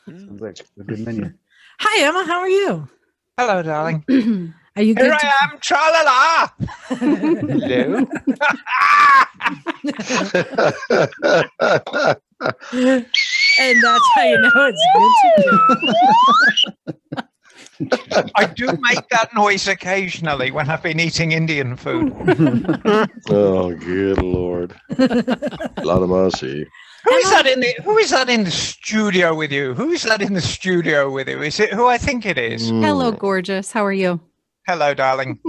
Sounds like a good menu. Hi, Emma. How are you? Hello, darling. Are you good? Here I am, tra-la-la. Hello. And that's how you know it's good to go. I do make that noise occasionally when I've been eating Indian food. Oh, good Lord. A lot of mercy. Who is that in the studio with you? Who is that in the studio with you? Is it who I think it is? Hello, gorgeous. How are you? Hello, darling.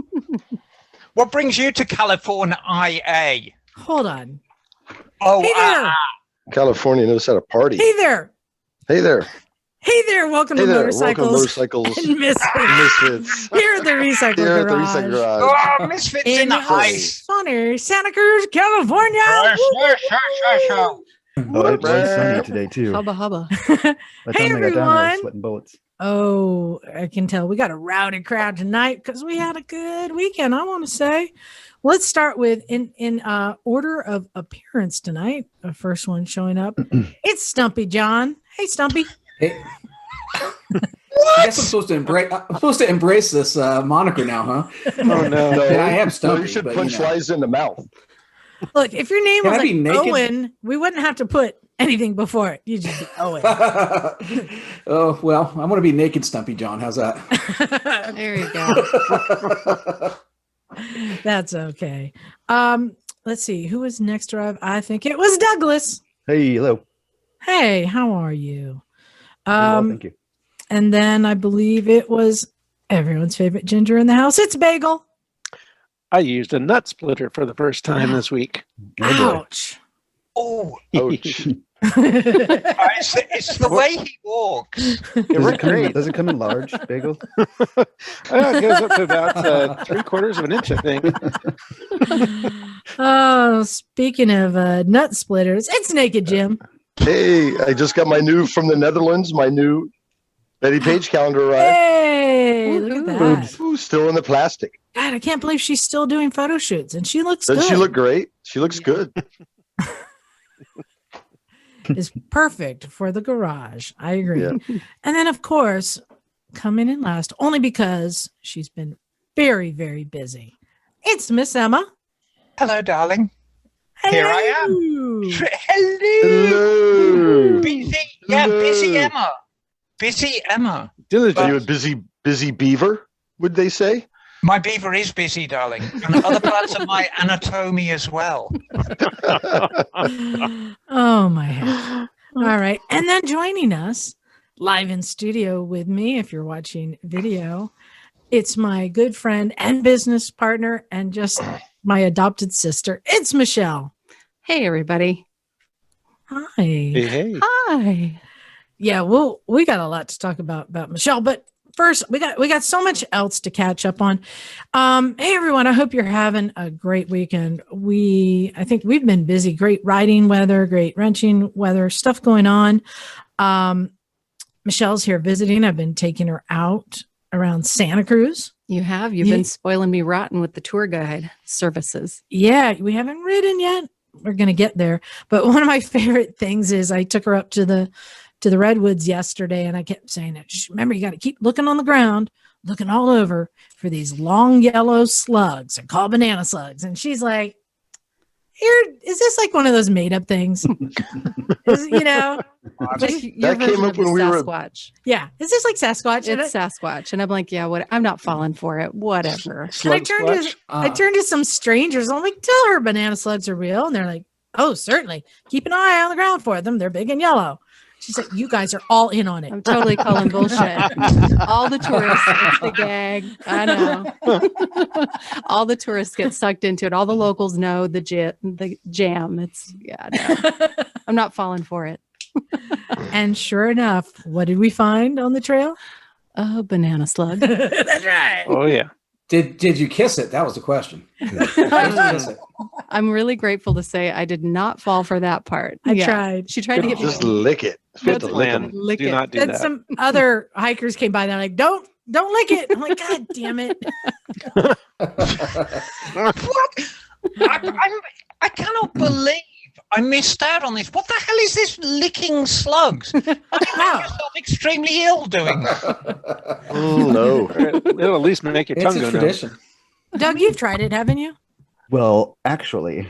What brings you to California, IA? Hold on. Oh, Hey there. California knows how to party. Hey there. Hey there. Hey there. Welcome Hey to there. Motorcycles, Welcome to Motorcycles and Misfits. Here at the Recycle Here at the Garage. Recycle Garage. Oh, misfits in the ice. Sunny Santa Cruz, California. Oh, it's really sunny today too. Hubba hubba. By the Hey, time I got down there, I was everyone. sweating bullets. Oh, I can tell we got a rowdy crowd tonight because we had a good weekend, I want to say. Let's start with in order of appearance tonight. The first one showing up. It's Stumpy John. Hey, Stumpy. Hey. I guess I'm supposed to embrace this moniker now, huh? Oh, no. Yeah, I am No, Stumpy. you should but, punch Liza in the mouth. Look, if your name Can was I be like naked? Owen, we wouldn't have to put anything before it. You just be Owen. Oh, well, I'm going to be naked, Stumpy John. How's that? There you go. That's okay. Let's see. Who was next to arrive? I think it was Douglas. Hey, hello. Hey, how are you? Well, thank you. And then I believe it was everyone's favorite ginger in the house. It's Bagel. I used a nut splitter for the first time this week. Ouch. Oh, Ouch. it's the way he walks. Does it come in large, Bagel? It goes up to about 3/4 of an inch, I think. Oh, speaking of nut splitters, it's Naked Jim. Hey, I just got my new from the Netherlands, my new Betty Page calendar arrived. Hey, look at that. Ooh, still in the plastic. God, I can't believe she's still doing photo shoots and she looks Doesn't good. she look great? She looks good. Is perfect for the garage. I agree. Yeah. And then, of course, coming in last, only because she's been very, very busy. It's Miss Emma. Hello, darling. Here I am. Hello. Hello. Busy, yeah, busy Emma. Busy Emma. Are you a busy beaver, would they say? My beaver is busy, darling, and other parts of my anatomy as well. Oh, my head. All right. And then joining us live in studio with me, if you're watching video, it's my good friend and business partner and just my adopted sister. It's Michelle. Hey, everybody. Hi. Hey. Hi. Yeah, we got a lot to talk about Michelle, but first we got so much else to catch up on. Hey everyone, I hope you're having a great weekend. I think we've been busy, great riding weather, great wrenching weather, stuff going on. Michelle's here visiting. I've been taking her out around Santa Cruz. You have. You've been spoiling me rotten with the tour guide services. Yeah, we haven't ridden yet. We're going to get there. But one of my favorite things is I took her up to the redwoods yesterday, and I kept saying that, remember, you got to keep looking on the ground, looking all over for these long yellow slugs. They're called banana slugs. And she's like, is this like one of those made up things? That came up when we were. Sasquatch. Yeah. Is this like Sasquatch? It's Sasquatch. And I'm like, yeah, what? I'm not falling for it. Whatever. And I turned to some strangers. I'm like, tell her banana slugs are real. And they're like, oh, certainly. Keep an eye on the ground for them. They're big and yellow. She said, you guys are all in on it. I'm totally calling bullshit. All the tourists, it's the gag. I know. All the tourists get sucked into it. All the locals know the jam. No. I'm not falling for it. And sure enough, what did we find on the trail? A banana slug. That's right. Oh, yeah. Did you kiss it? That was the question. I'm really grateful to say I did not fall for that part. I tried. She tried to get me. Just lick it. Good Just plan. Lick Do it. not do And that. some other hikers came by. They're like, don't lick it. I'm like, God damn it. What? I cannot believe I missed out on this. What the hell is this licking slugs? I make myself extremely ill doing that. No. It'll at least make your It's tongue a go numb. tradition. Doug, you've tried it, haven't you? Well, actually,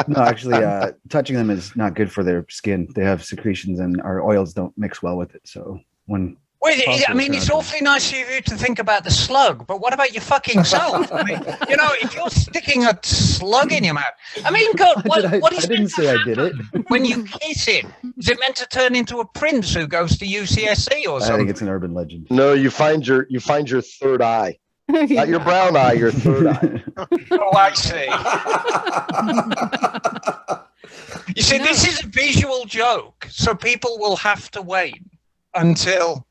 no, actually, touching them is not good for their skin. They have secretions, and our oils don't mix well with it. So when Wait, I possible, mean, try it's not to. awfully nice of you to think about the slug, but what about your fucking self? I mean, you know, if you're sticking a slug in your mouth, I mean, God, what is I didn't say I did it. when you kiss it? Is it meant to turn into a prince who goes to UCSC or I something? think it's an urban legend. No, you find your third eye. Not your brown eye, your third eye. Oh, I see. You see, this is a visual joke, so people will have to wait until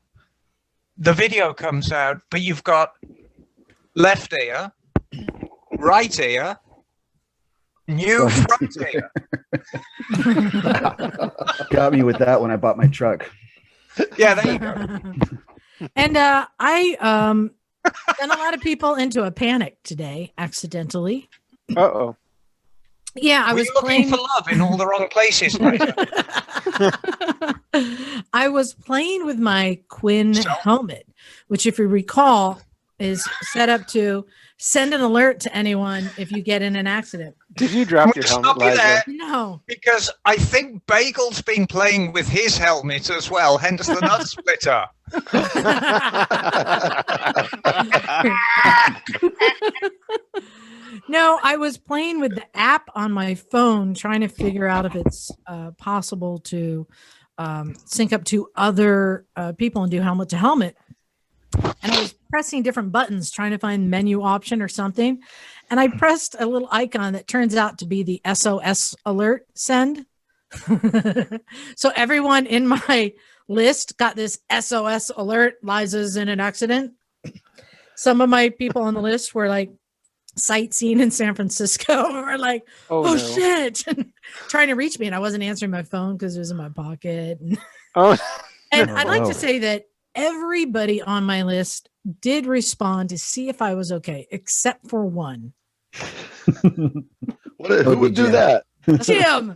the video comes out. But you've got left ear, right ear, new front ear. Got me with that when I bought my truck. Yeah, there you go. And I sent a lot of people into a panic today, accidentally. Uh-oh. Yeah, I Were was you looking playing. for love in all the wrong places, Liza? I was playing with my Quinn helmet, which, if you recall, is set up to send an alert to anyone if you get in an accident. Did you drop your Stop helmet, you Liza? there. No. Because I think Bagel's been playing with his helmet as well, hence the nut splitter. No, I was playing with the app on my phone, trying to figure out if it's possible to sync up to other people and do helmet to helmet. And I was pressing different buttons, trying to find menu option or something. And I pressed a little icon that turns out to be the SOS alert send. So everyone in my list got this SOS alert. Liza's in an accident. Some of my people on the list were like sightseeing in San Francisco. We're like, oh no. shit, trying to reach me. And I wasn't answering my phone because it was in my pocket. Oh, And Oh, I'd like wow. to say that everybody on my list did respond to see if I was okay, except for one. Who would do Jim. that? Jim!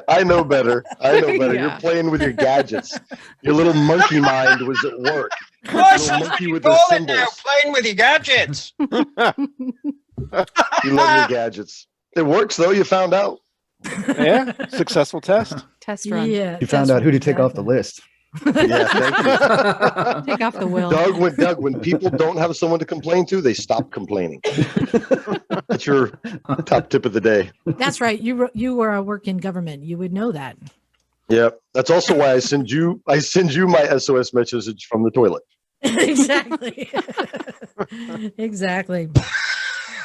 I know better. I know better. Yeah. You're playing with your gadgets. Your little monkey mind was at work. Gosh, Little that's what monkey you with call the it now, symbols. playing with your gadgets. You love your gadgets. It works though. You found out. yeah. Successful test. Test run. Yeah. You found out who to take off the list. Yeah, thank you. Take off the will. Doug, when people don't have someone to complain to, they stop complaining. That's your top tip of the day. That's right. You were a work in government. You would know that. Yeah, that's also why I send you my SOS message from the toilet. Exactly. Exactly.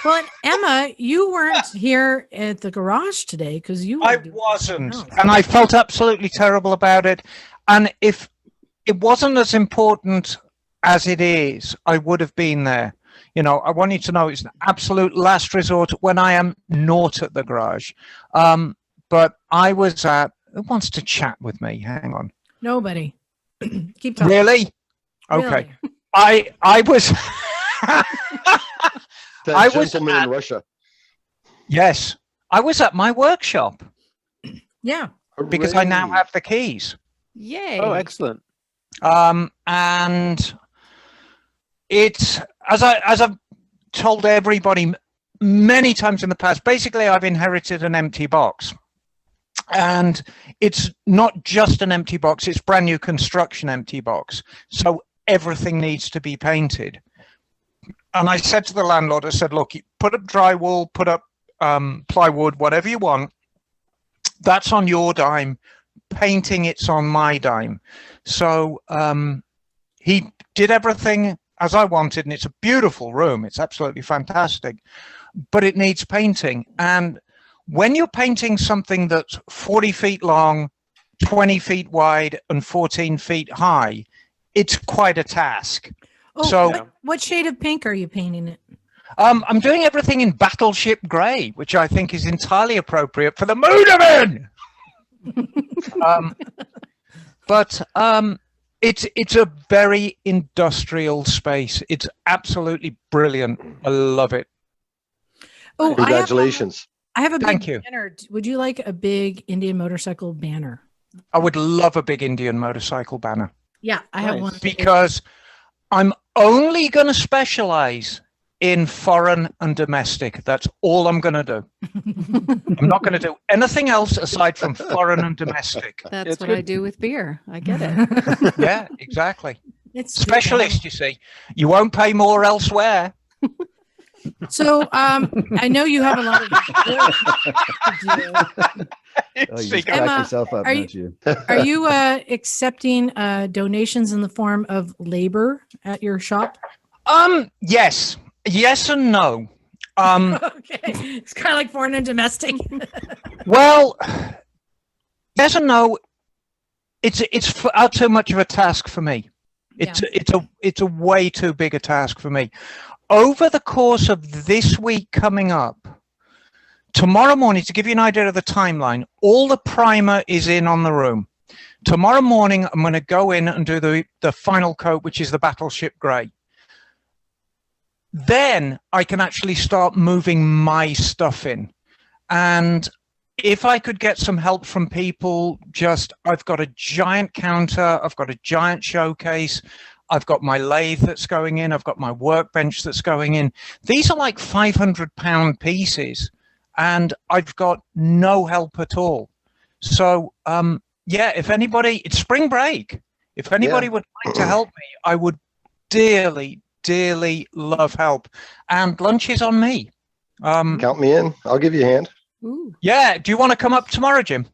Well, and Emma, you weren't here at the garage today because you. I were doing wasn't, something else. and I felt absolutely terrible about it. And if it wasn't as important as it is, I would have been there. You know, I want you to know it's an absolute last resort when I am not at the garage. But I was at. Who wants to chat with me? Hang on. Nobody. Keep talking. Really? Okay. Really. I was. That I was gentleman at- in Russia. Yes, I was at my workshop Yeah. because I now Hooray. have the keys. Yay. Oh, excellent. And it's as I've told everybody many times in the past. Basically, I've inherited an empty box, and it's not just an empty box; it's brand new construction empty box. So everything needs to be painted. And I said to the landlord, I said, "Look, you put up drywall, put up plywood, whatever you want. That's on your dime. Painting, it's on my dime." So he did everything as I wanted, and it's a beautiful room. It's absolutely fantastic, but it needs painting. And when you're painting something that's 40 feet long, 20 feet wide, and 14 feet high, it's quite a task. Oh, So- what shade of pink are you painting it? I'm doing everything in battleship grey, which I think is entirely appropriate for the mood I'm in. But It's a very industrial space. It's absolutely brilliant. I love it. Oh, Congratulations. I have a big Thank you. banner. Would you like a big Indian motorcycle banner? I would love a big Indian motorcycle banner Yeah, I have Nice. one. because I'm only going to specialize in foreign and domestic. That's all I'm going to do. I'm not going to do anything else aside from foreign and domestic. That's It's what good. I do with beer. I get it. Yeah, exactly. It's Specialist, you see. You won't pay more elsewhere. So I know you have a lot of work to do. Oh, you See, just back Emma, yourself up, are don't you? Are you accepting donations in the form of labor at your shop? Yes. Yes and no. Okay, it's kind of like foreign and domestic. Well, yes and no. It's out too much of a task for me. It's a way too big a task for me. Over the course of this week coming up, tomorrow morning, to give you an idea of the timeline, all the primer is in on the room. Tomorrow morning, I'm going to go in and do the final coat, which is the Battleship Grey. Then I can actually start moving my stuff in. And if I could get some help from people, I've got a giant counter, I've got a giant showcase, I've got my lathe that's going in, I've got my workbench that's going in. These are like 500-pound pieces, and I've got no help at all. So, yeah, if anybody, it's spring break. If anybody would like to help me, I would dearly love help. And lunch is on me. Count me in. I'll give you a hand. Ooh. Yeah. Do you want to come up tomorrow, Jim?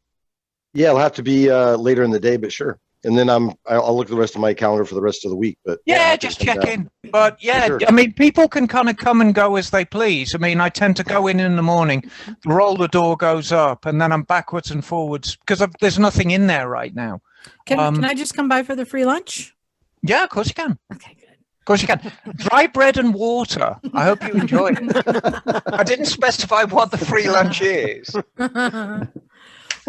Yeah, it'll have to be later in the day, but sure. And then I'll look at the rest of my calendar for the rest of the week. But Yeah, I'll just come check down. in. But yeah, Sure. I mean, people can kind of come and go as they please. I mean, I tend to go in the morning, the roller door goes up, and then I'm backwards and forwards because there's nothing in there right now. Can I just come by for the free lunch? Yeah, of course you can. Okay, good. Of course you can. Dry bread and water. I hope you enjoy it. I didn't specify what the free lunch is.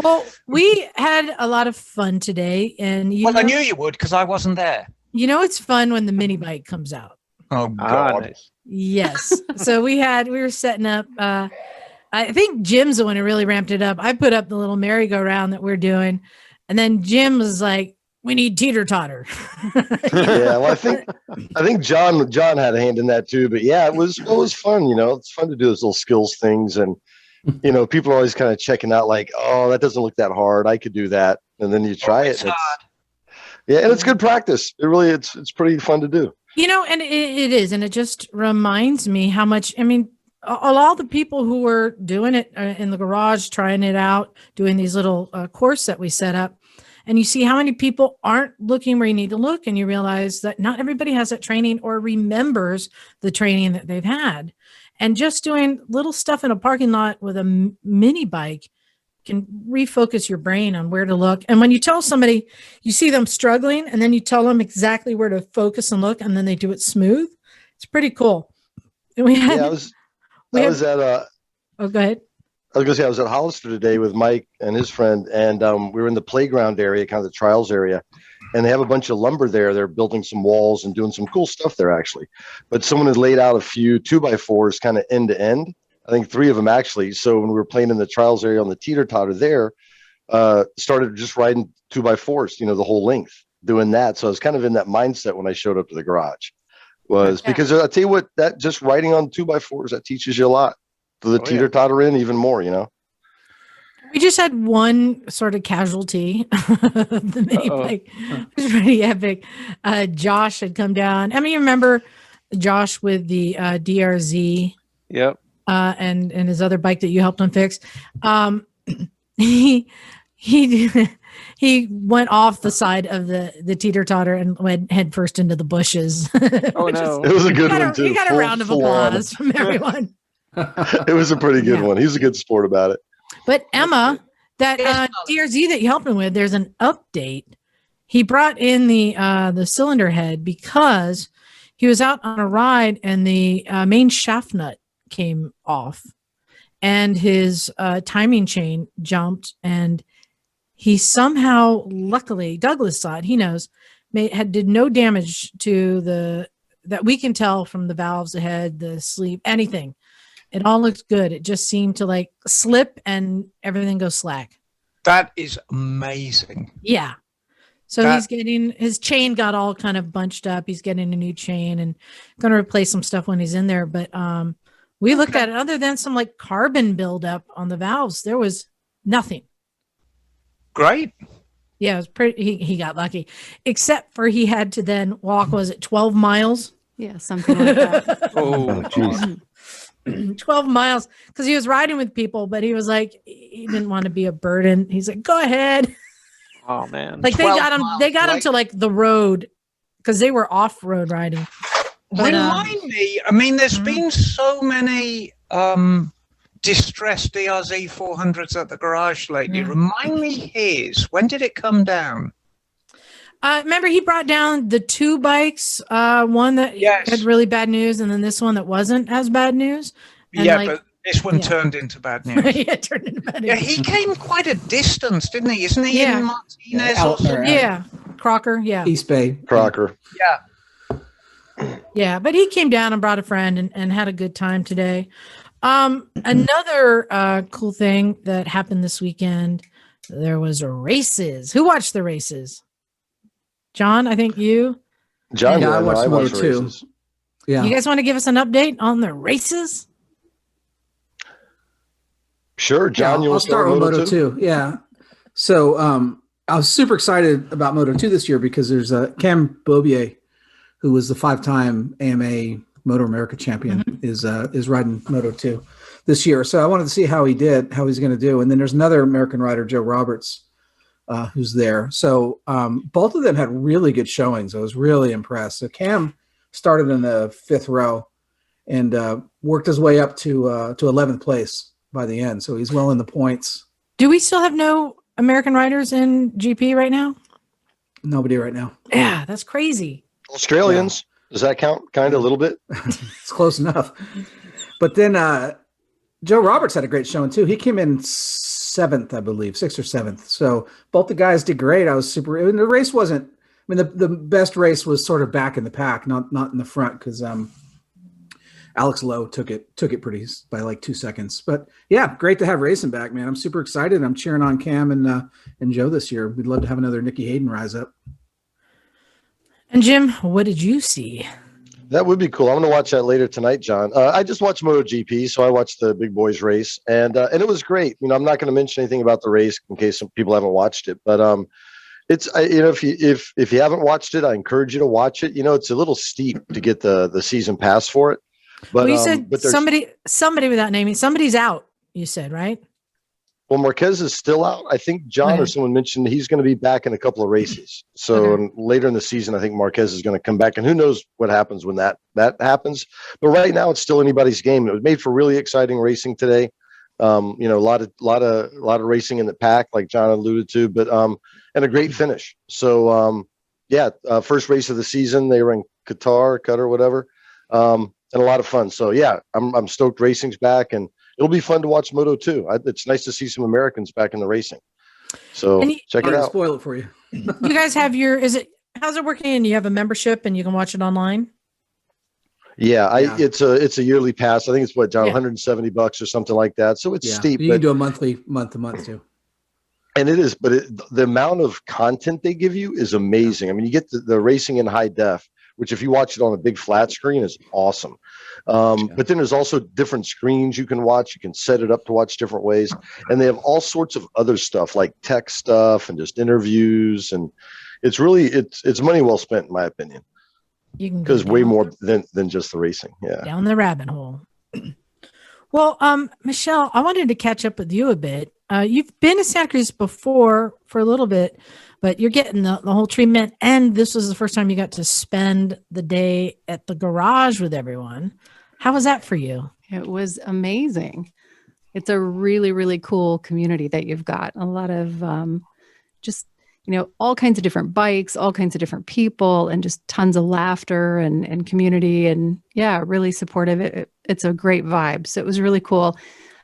Well, we had a lot of fun today, and I knew you would because I wasn't there. you know it's fun when the mini bike comes out. Oh God. Nice. Yes. So we were setting up. I think Jim's the one who really ramped it up. I put up the little merry-go-round that we're doing, and then Jim was like, "We need teeter-totter." Yeah, well, I think John had a hand in that too. But yeah, it was fun. You know, it's fun to do those little skills things, and you know, people are always kind of checking out, like, "Oh, that doesn't look that hard. I could do that." And then you try it. It's hard. And it's good practice. It's pretty fun to do. You know, and it is, and it just reminds me how much. I mean, a lot of the people who were doing it in the garage, trying it out, doing these little course that we set up, and you see how many people aren't looking where you need to look, and you realize that not everybody has that training or remembers the training that they've had. And just doing little stuff in a parking lot with a mini bike can refocus your brain on where to look. And when you tell somebody, you see them struggling, and then you tell them exactly where to focus and look, and then they do it smooth. It's pretty cool. And we had, Yeah, I was at oh, go ahead. I was gonna say I was at Hollister today with Mike and his friend, and we were in the playground area, kind of the trials area, and they have a bunch of lumber there. They're building some walls and doing some cool stuff there, actually. But someone had laid out a few 2x4s kind of end to end. I think 3 of them actually. So when we were playing in the trials area on the teeter-totter there, started just riding 2x4s, you know, the whole length, doing that. So I was kind of in that mindset when I showed up to the garage, because I tell you what, that just riding on 2x4s, that teaches you a lot. For the teeter-totter in even more, you know. We just had one sort of casualty. The mini bike. It was pretty epic. Josh had come down. I mean, you remember Josh with the DRZ? Yep. And his other bike that you helped him fix. He went off the side of the teter-totter and went head first into the bushes. Oh no. It was a good one too. You got a round of applause from everyone. It was a pretty good one. He's a good sport about it. But Emma, that DRZ that you helped him with, there's an update. He brought in the cylinder head because he was out on a ride and the main shaft nut came off and his timing chain jumped, and he somehow, luckily, Douglas saw it, he knows, did no damage to that we can tell from the valves ahead, the sleeve, anything. It all looks good. It just seemed to like slip and everything goes slack. That is amazing. Yeah. So he's getting his chain got all kind of bunched up. He's getting a new chain and going to replace some stuff when he's in there. But we looked at it. Other than some like carbon buildup on the valves, there was nothing. Great. Yeah, it was pretty. He got lucky, except for he had to then walk. Was it 12 miles? Yeah, something like that. Oh, jeez. 12 miles because he was riding with people, but he was like, he didn't want to be a burden. He's like, go ahead. Oh man. Like they got him to like the road because they were off-road riding. But, Remind me, I mean, there's been so many distressed DRZ 400s at the garage lately. Remind me his. When did it come down? remember he brought down the two bikes, one that had really bad news, and then this one that wasn't as bad news. And but this one turned into bad news. It turned into bad news. Yeah, he came quite a distance, didn't he? Isn't he in Martinez? Crocker, East Bay. Crocker. Yeah, but he came down and brought a friend and had a good time today. Another cool thing that happened this weekend, there was races. Who watched the races? John, I think you. John, I watched Moto 2. Yeah. You guys want to give us an update on the races? Sure, John. I'll start with Moto 2. Yeah. So I was super excited about Moto 2 this year because there's Cam Bobier, who was the 5-time AMA Moto America champion, is riding Moto 2 this year. So I wanted to see how he's going to do. And then there's another American rider, Joe Roberts, who's there. So both of them had really good showings. I was really impressed. So Cam started in the 5th row and worked his way up to 11th place by the end. So he's well in the points. Do we still have no American riders in GP right now? Nobody right now. Yeah, that's crazy. Australians. Does that count kind of a little bit? It's close enough. But then Joe Roberts had a great showing too. He came in 7th, I believe, 6th or 7th. So both the guys did great. I was super. I mean, the race wasn't. I mean, the best race was sort of back in the pack, not in the front, because Alex Lowe took it pretty by like 2 seconds. But yeah, great to have racing back, man. I'm super excited. I'm cheering on Cam and Joe this year. We'd love to have another Nikki Hayden rise up. And Jim, what did you see? That would be cool. I'm going to watch that later tonight, John. I just watched MotoGP, so I watched the big boys race, and it was great. You know, I'm not going to mention anything about the race in case some people haven't watched it, but it's if you haven't watched it, I encourage you to watch it. You know, it's a little steep to get the season pass for it. But you said somebody without naming, somebody's out. You said, right? Well, Marquez is still out. I think John or someone mentioned he's going to be back in a couple of races. So later in the season, I think Marquez is going to come back, and who knows what happens when that happens. But right now, it's still anybody's game. It was made for really exciting racing today. You know, a lot of racing in the pack, like John alluded to, but and a great finish. So first race of the season. They were in Qatar, whatever, and a lot of fun. So yeah, I'm stoked racing's back, and it'll be fun to watch Moto 2. It's nice to see some Americans back in the racing. So check it out. Spoil it for you. You guys have how's it working? And you have a membership and you can watch it online? Yeah, it's a yearly pass. I think it's John, $170 or something like that. So it's steep. You can do a month to month too. And it is, but the amount of content they give you is amazing. I mean, you get the racing in high def, which if you watch it on a big flat screen is awesome. But then there's also different screens you can watch. You can set it up to watch different ways. And they have all sorts of other stuff like tech stuff and just interviews. And it's really, it's money well spent, in my opinion. Because way more than just the racing. Yeah. Down the rabbit hole. Well, Michelle, I wanted to catch up with you a bit. You've been to Santa Cruz before for a little bit, but you're getting the whole treatment. And this was the first time you got to spend the day at the garage with everyone. How was that for you? It was amazing. It's a really, really cool community that you've got. A lot of all kinds of different bikes, all kinds of different people, and just tons of laughter and community. And yeah, really supportive. It's a great vibe. So it was really cool.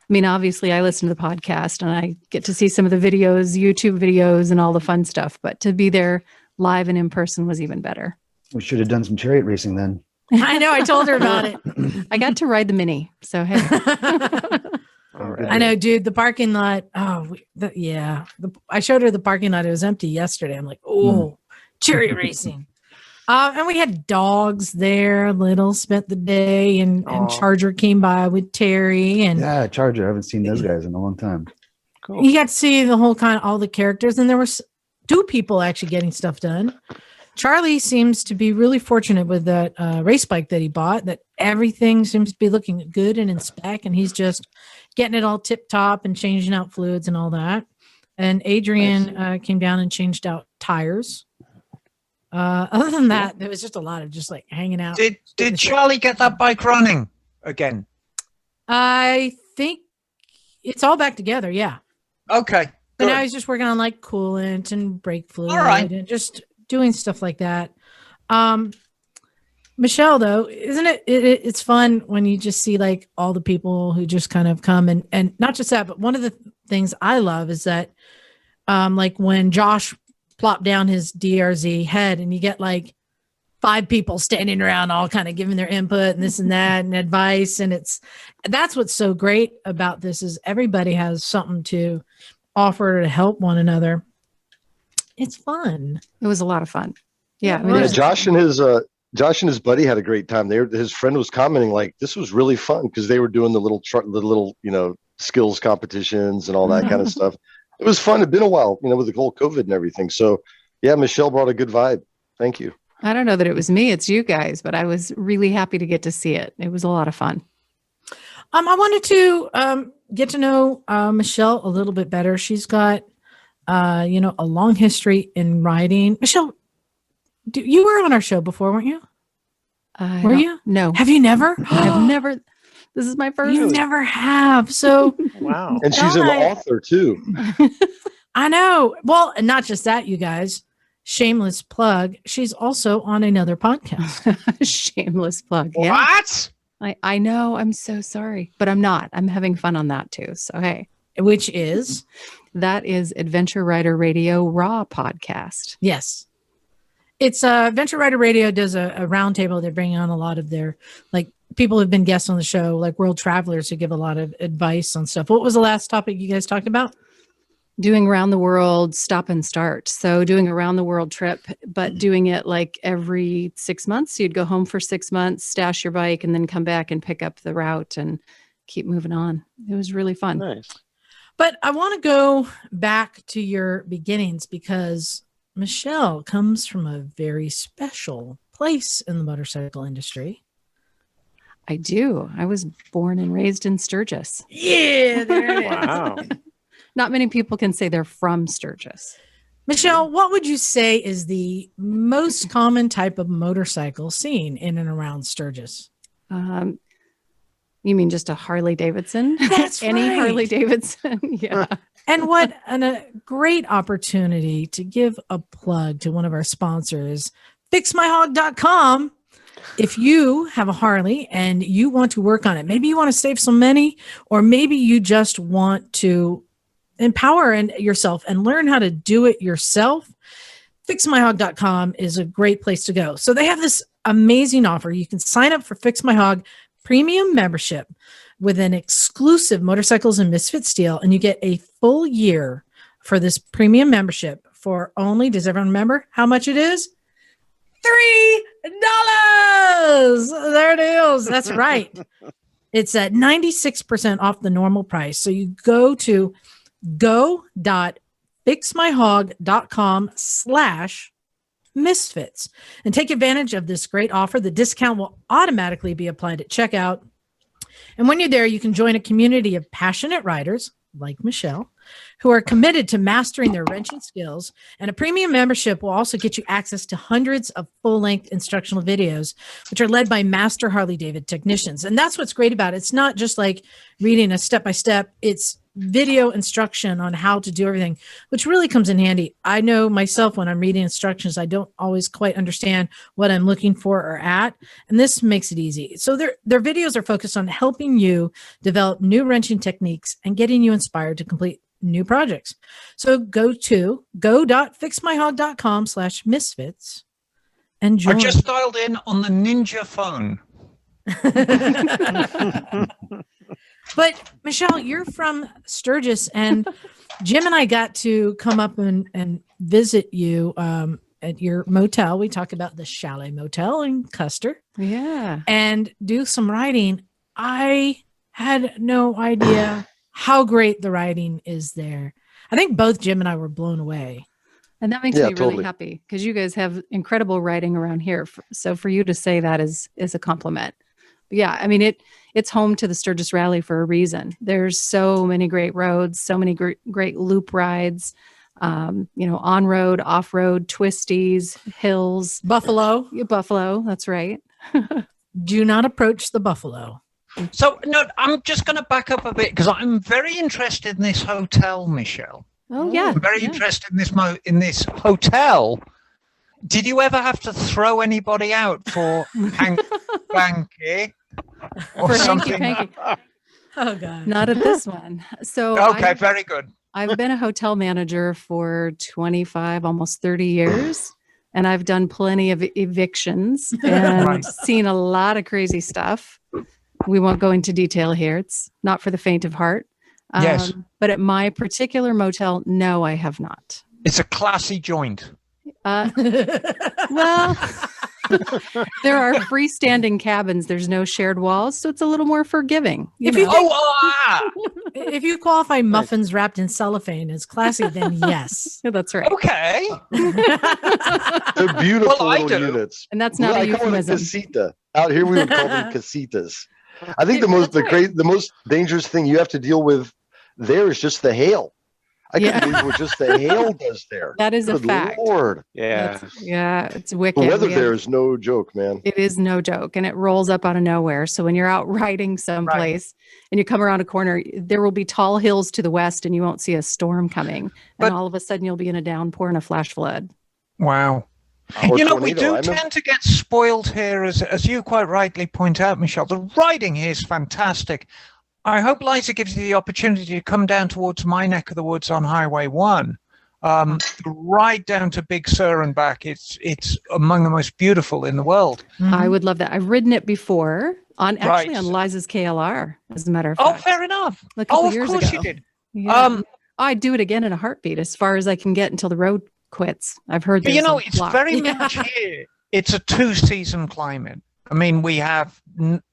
I mean, obviously I listen to the podcast and I get to see some of the videos, YouTube videos and all the fun stuff, but to be there live and in person was even better. We should have done some chariot racing then. I know. I told her about it. I got to ride the Mini. So, hey. All right. I know, dude. The parking lot. I showed her the parking lot. It was empty yesterday. I'm like, oh, chariot racing. And we had dogs there. Little spent the day, and Charger came by with Terry, and Yeah, Charger. I haven't seen those guys in a long time. Cool. you got to see the whole all the characters. And there was 2 people actually getting stuff done. Charlie seems to be really fortunate with that race bike that he bought, that everything seems to be looking good and in spec, and he's just getting it all tip top and changing out fluids and all that. And Adrian came down and changed out tires. Other than that, there was just a lot of just like hanging out. Did Charlie get that bike running again? I think it's all back together. Yeah. Okay. But Good. now he's just working on like coolant and brake fluid right. and just doing stuff like that. Michelle, though, isn't it's fun when you just see like all the people who just kind of come and not just that, but one of the things I love is that like when Josh plopped down his DRZ head and you get like 5 people standing around all kind of giving their input and this and that and advice. And that's what's so great about this is everybody has something to offer to help one another. It's fun. It was a lot of fun. Yeah. Yeah, Yeah, Josh and his buddy had a great time. His friend was commenting like this was really fun because they were doing the little skills competitions and all that kind of stuff. It was fun. It'd been a while, with the whole COVID and everything. So yeah, Michelle brought a good vibe. Thank you. I don't know that it was me, it's you guys, but I was really happy to get to see it. It was a lot of fun. I wanted to get to know Michelle a little bit better. She's got a long history in riding. Michelle, you were on our show before, weren't you? Were you? No. Have you never? I've never. This is my first. You never have. So Wow. And she's an author too. I know. Well, and not just that, you guys. Shameless plug. She's also on another podcast. Shameless plug. Yeah. What? I know. I'm so sorry, but I'm not. I'm having fun on that too. So, hey. Which is? That is Adventure Rider Radio Raw podcast. Yes. It's Adventure Rider Radio does a roundtable. They're bringing on a lot of their like people who've been guests on the show, like world travelers who give a lot of advice on stuff. What was the last topic you guys talked about? Doing around the world stop and start. So doing a around the world trip, but doing it like every 6 months. So you'd go home for 6 months, stash your bike, and then come back and pick up the route and keep moving on. It was really fun. Nice. But I want to go back to your beginnings because Michelle comes from a very special place in the motorcycle industry. I do. I was born and raised in Sturgis. Yeah, there it is. Wow. Not many people can say they're from Sturgis. Michelle, what would you say is the most common type of motorcycle seen in and around Sturgis? You mean just a Harley Davidson? That's Any right. Harley Davidson. Yeah. And what a great opportunity to give a plug to one of our sponsors, fixmyhog.com. If you have a Harley and you want to work on it, maybe you want to save some money, or maybe you just want to empower yourself and learn how to do it yourself, fixmyhog.com is a great place to go. So they have this amazing offer. You can sign up for Fix My Hog premium membership with an exclusive Motorcycles and Misfits deal, and you get a full year for this premium membership for only, does everyone remember how much it is? $3. There it is. That's right. It's at 96% off the normal price. So you go to go.fixmyhog.com/misfits and take advantage of this great offer. The discount will automatically be applied at checkout. And when you're there, you can join a community of passionate riders like Michelle, who are committed to mastering their wrenching skills. And a premium membership will also get you access to hundreds of full-length instructional videos, which are led by master Harley-Davidson technicians. And that's what's great about it. It's not just like reading a step-by-step. It's video instruction on how to do everything, which really comes in handy. I know myself when I'm reading instructions, I don't always quite understand what I'm looking for or at, and this makes it easy. So their videos are focused on helping you develop new wrenching techniques and getting you inspired to complete new projects. So go to go.fixmyhog.com/misfits and join. I just dialed in on the Ninja phone. But Michelle, you're from Sturgis, and Jim and I got to come up and visit you at your motel. We talk about the Chalet Motel in Custer. Yeah. And do some riding. I had no idea how great the riding is there. I think both Jim and I were blown away. And that makes me really totally. happy because you guys have incredible riding around here. So for you to say that is a compliment. But yeah, I mean, it's home to the Sturgis Rally for a reason. There's so many great roads, so many great loop rides, on-road, off-road, twisties, hills. Buffalo. Buffalo, that's right. Do not approach the buffalo. So, no, I'm just going to back up a bit because I'm very interested in this hotel, Michelle. Oh, yeah. I'm very interested in this hotel. Did you ever have to throw anybody out for hanky or For something? hanky-panky. Oh, God. Not at this one. So Okay, very good. I've been a hotel manager for 25, almost 30 years, and I've done plenty of evictions and Right. seen a lot of crazy stuff. We won't go into detail here. It's not for the faint of heart. Yes. But at my particular motel, no, I have not. It's a classy joint. Well, there are freestanding cabins. There's no shared walls, so it's a little more forgiving. If you Oh, If you qualify muffins wrapped in cellophane as classy, then yes. That's right. okay. They're beautiful Well, I little do. units. And that's not a I call it a euphemism. casita. Out here, we would call them casitas. I think the most dangerous thing you have to deal with there is just the hail. I Yeah. can't believe what just the hail does there. That is a Good fact. Lord, Yeah. It's wicked. the weather We have- there is no joke, man. It is no joke, and it rolls up out of nowhere. So when you're out riding someplace and you come around a corner, there will be tall hills to the west, and you won't see a storm coming. But- And all of a sudden, you'll be in a downpour and a flash flood. Wow. Or You know, we tornado. do I remember- tend to get spoiled here, as you quite rightly point out, Michelle. The riding here is fantastic. I hope Liza gives you the opportunity to come down towards my neck of the woods on Highway 1. The ride down to Big Sur and back, it's among the most beautiful in the world. I would love that. I've ridden it before on Right. Liza's KLR, as a matter of Oh, fact. fair enough. A couple Oh, of years course ago. you did. Yeah. I'd do it again in a heartbeat, as far as I can get until the road quits. I've heard. But you there's know, a it's block. very much here. It's a two-season climate. I mean, we have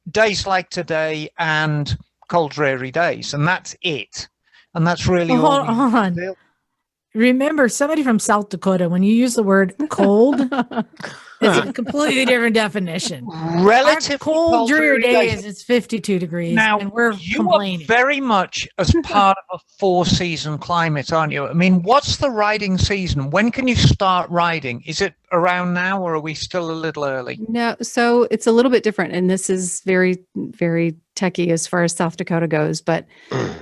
days like today and cold, dreary days, and that's it. And that's really all. Hold on. do. Remember, somebody from South Dakota, when you use the word cold, it's a completely different definition. Relative Our cold, dreary days, it's 52 degrees, Now, and we're you complaining. are very much as part of a four-season climate, aren't you? I mean, what's the riding season? When can you start riding? Is it around now, or are we still a little early? No, so it's a little bit different, and this is very, very techie as far as South Dakota goes. But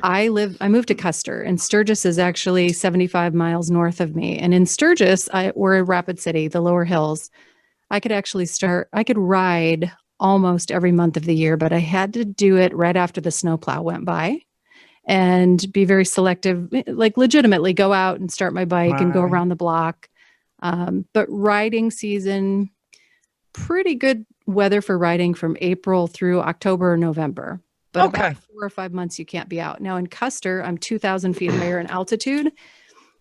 I moved to Custer, and Sturgis is actually 75 miles north of me. And in Sturgis, we're a Rapid City, the lower hills. I could ride almost every month of the year, but I had to do it right after the snowplow went by and be very selective, like legitimately go out and start my bike and go Right. around the block. But riding season, pretty good weather for riding from April through October or November. But Okay. about 4 or 5 months you can't be out. Now in Custer, I'm 2,000 feet higher in altitude,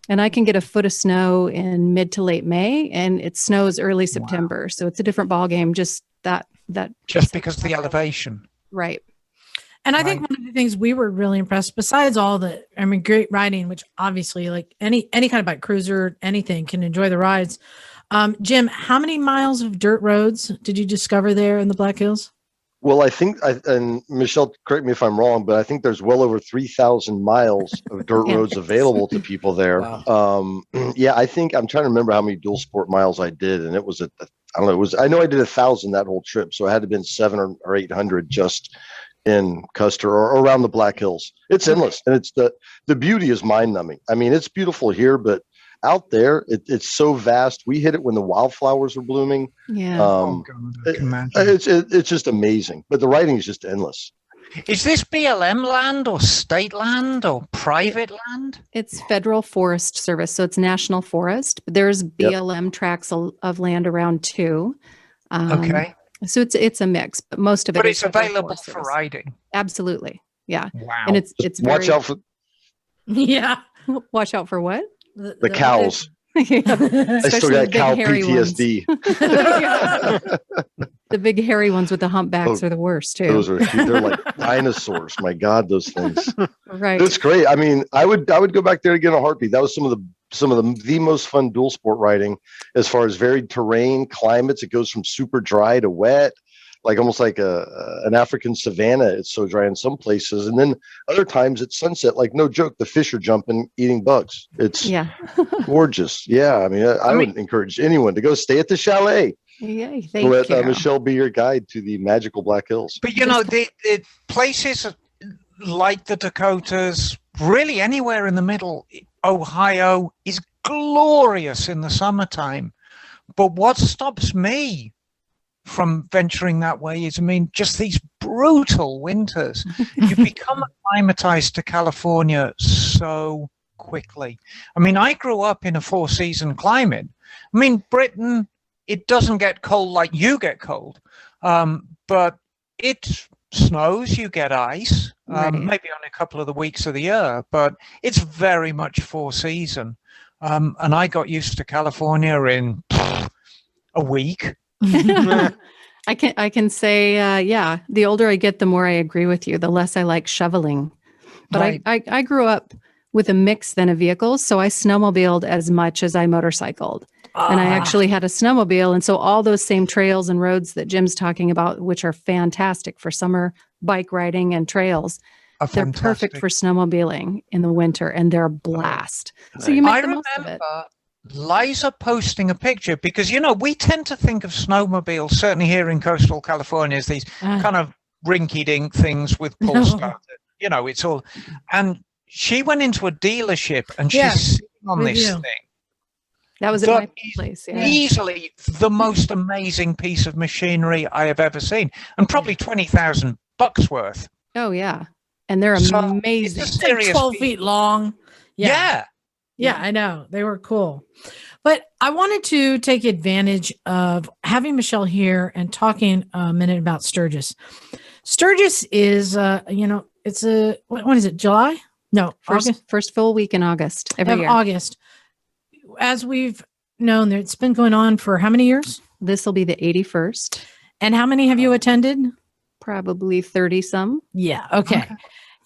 and I can get a foot of snow in mid to late May, and it snows early September. So it's a different ball game. Just that Just because of the elevation. right. And I think one of the things we were really impressed, besides all the, great riding, which obviously like any kind of bike cruiser, anything can enjoy the rides. Jim, how many miles of dirt roads did you discover there in the Black Hills? Well, I think, and Michelle, correct me if I'm wrong, but I think there's well over 3,000 miles of dirt Yeah. roads available to people there. Wow. Yeah, I think I'm trying to remember how many dual sport miles I did, and it was I know I did 1,000 that whole trip, so it had to have been 700 or 800 just in Custer or around the Black Hills. It's endless, and it's the beauty is mind numbing. I mean, it's beautiful here, but out there, it's so vast. We hit it when the wildflowers were blooming. Yeah. Oh, God, I can imagine. It's just amazing, but the riding is just endless. Is this BLM land or state land or private land? It's Federal Forest Service, so it's national forest. But there's BLM tracts of land around too. Okay. So it's a mix, but most of it. But is it's Federal available Forest for Service. riding. Absolutely, yeah. Wow. And it's Watch very, out for Yeah. watch out for what? the cows. Yeah, I still especially the got big cow hairy ones. PTSD. The big hairy ones with the humpbacks Oh, are the worst too. Those are huge. They're like dinosaurs. My God, those things. Right. It's great. I mean, I would go back there again in a heartbeat. That was some of the most fun dual sport riding, as far as varied terrain, climates. It goes from super dry to wet, like almost like an African savanna. It's so dry in some places, and then other times it's sunset. Like, no joke, the fish are jumping, eating bugs. It's gorgeous. Yeah, I mean, I would encourage anyone to go stay at the chalet. Yay, thank Let you. Michelle be your guide to the magical Black Hills. But you know, the places like the Dakotas, really anywhere in the middle, Ohio is glorious in the summertime. But what stops me from venturing that way is, I mean, just these brutal winters. You become acclimatized to California so quickly. I mean, I grew up in a 4-season climate. I mean, Britain, it doesn't get cold like you get cold, but it snows, you get ice, Right. maybe on a couple of the weeks of the year, but it's very much 4-season. And I got used to California in a week. I can say, yeah, the older I get, the more I agree with you, the less I like shoveling. But Right. I grew up with a mix then of vehicles. So I snowmobiled as much as I motorcycled. And I actually had a snowmobile. And so all those same trails and roads that Jim's talking about, which are fantastic for summer bike riding and trails, they're perfect for snowmobiling in the winter, and they're a blast. So you make I the most of it. remember Liza posting a picture, because, you know, we tend to think of snowmobiles, certainly here in coastal California, as these kind of rinky-dink things with pull started. You know, it's all. And she went into a dealership and she's sitting on this thing. That was at my place. Yeah. Easily the most amazing piece of machinery I have ever seen, and probably $20,000 worth. Oh yeah, and they're amazing. It's serious 12 feet long. Yeah. Yeah, I know. They were cool. But I wanted to take advantage of having Michelle here and talking a minute about Sturgis. Sturgis is, you know, it's what is it, July? No, August. First full week in August every year. August. As we've known, it's been going on for how many years? This will be the 81st. And how many have you attended? Probably 30 some. Yeah. Okay.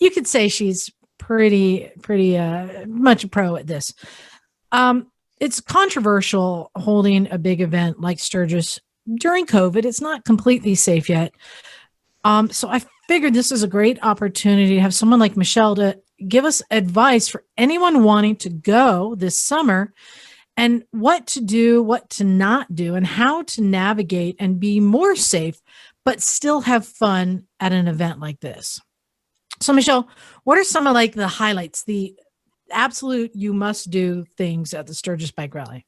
You could say she's pretty much a pro at this. It's controversial holding a big event like Sturgis during COVID. It's not completely safe yet. So I figured this is a great opportunity to have someone like Michelle to give us advice for anyone wanting to go this summer, and what to do, what to not do, and how to navigate and be more safe, but still have fun at an event like this. So Michelle, what are some of like the highlights, the absolute you must do things at the Sturgis Bike Rally?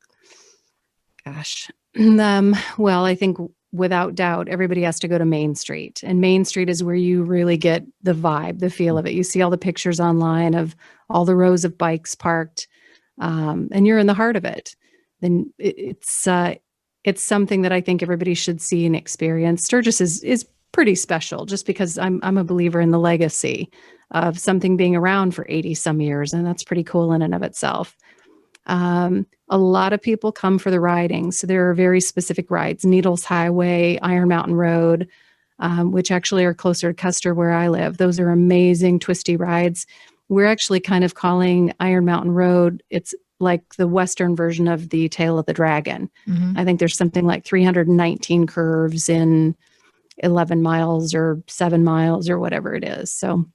Gosh. Well, I think without doubt, everybody has to go to Main Street, and Main Street is where you really get the vibe, the feel of it. You see all the pictures online of all the rows of bikes parked, and you're in the heart of it. Then it's something that I think everybody should see and experience. Sturgis is pretty special, just because I'm a believer in the legacy of something being around for 80 some years, and that's pretty cool in and of itself. A lot of people come for the riding. So there are very specific rides: Needles Highway, Iron Mountain Road, which actually are closer to Custer where I live. Those are amazing twisty rides. We're actually kind of calling Iron Mountain Road, it's like the Western version of the Tail of the Dragon. I think there's something like 319 curves in 11 miles or 7 miles or whatever it is. So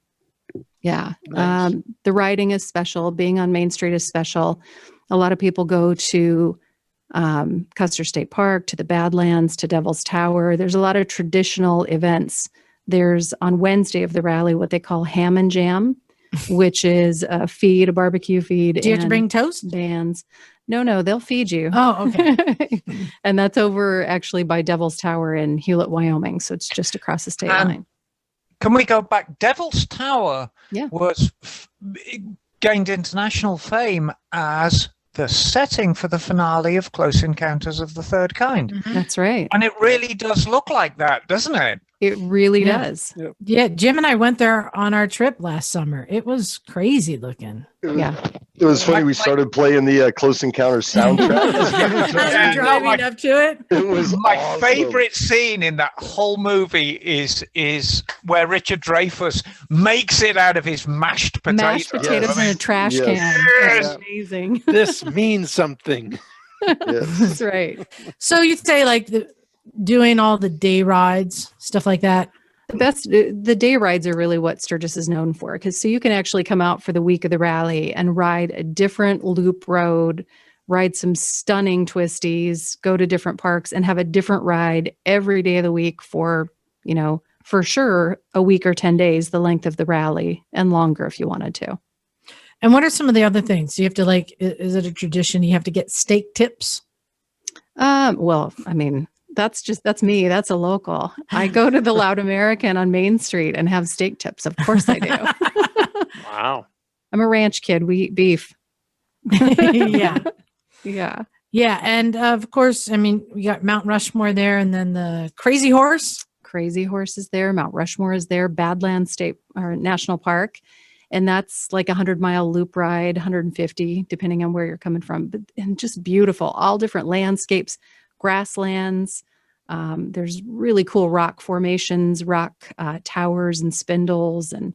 yeah, nice. The riding is special. Being on Main Street is special. A lot of people go to Custer State Park, to the Badlands, to Devil's Tower. There's a lot of traditional events. There's on Wednesday of the rally what they call Ham and Jam, which is a barbecue feed. Do you have to bring toast? Bands. No, they'll feed you. Oh, okay. And that's over actually by Devil's Tower in Hewlett, Wyoming. So it's just across the state line. can we go back? Devil's Tower Yeah. gained international fame as the setting for the finale of Close Encounters of the Third Kind. Mhm. That's right. And it really does look like that, doesn't it? It really Yeah. does. Yeah, Jim and I went there on our trip last summer. It was crazy looking. Yeah. It was funny. We started playing the Close Encounters soundtrack. As we're driving up to it. It was My awesome. favorite scene in that whole movie is where Richard Dreyfuss makes it out of his mashed potatoes. Mashed potatoes in a trash Yes. can. Yes. That's amazing. This means something. Yes. That's right. So you'd say like doing all the day rides, stuff like that. The day rides are really what Sturgis is known for, because so you can actually come out for the week of the rally and ride a different loop road, ride some stunning twisties, go to different parks and have a different ride every day of the week for, for sure a week or 10 days, the length of the rally, and longer if you wanted to. And what are some of the other things? Do you have to is it a tradition? You have to get steak tips? Well, I mean, that's me. That's a local. I go to the Loud American on Main Street and have steak tips. Of course I do. Wow. I'm a ranch kid. We eat beef. Yeah. Yeah. Yeah. And of course, I mean, we got Mount Rushmore there and then the Crazy Horse. Crazy Horse is there. Mount Rushmore is there. Badlands State or National Park. And that's like 100-mile loop ride, 150, depending on where you're coming from. And just beautiful, all different landscapes, grasslands. There's really cool rock formations, rock towers and spindles. And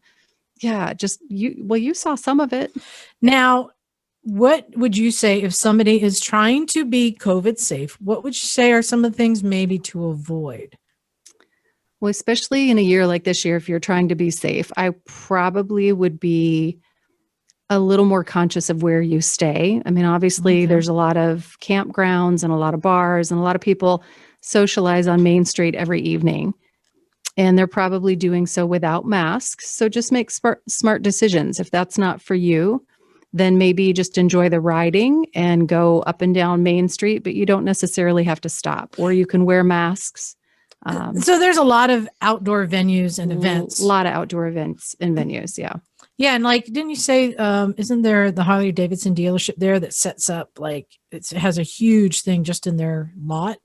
yeah, you saw some of it. Now, what would you say if somebody is trying to be COVID safe? What would you say are some of the things maybe to avoid? Well, especially in a year like this year, if you're trying to be safe, I probably would be a little more conscious of where you stay. I mean, obviously, there's a lot of campgrounds and a lot of bars and a lot of people socialize on Main Street every evening. And they're probably doing so without masks. So just make smart decisions. If that's not for you, then maybe just enjoy the riding and go up and down Main Street, but you don't necessarily have to stop. Or you can wear masks. So there's a lot of outdoor venues and events. A lot of outdoor events and venues. Yeah. Yeah. And didn't you say, isn't there the Harley Davidson dealership there that sets up it has a huge thing just in their lot?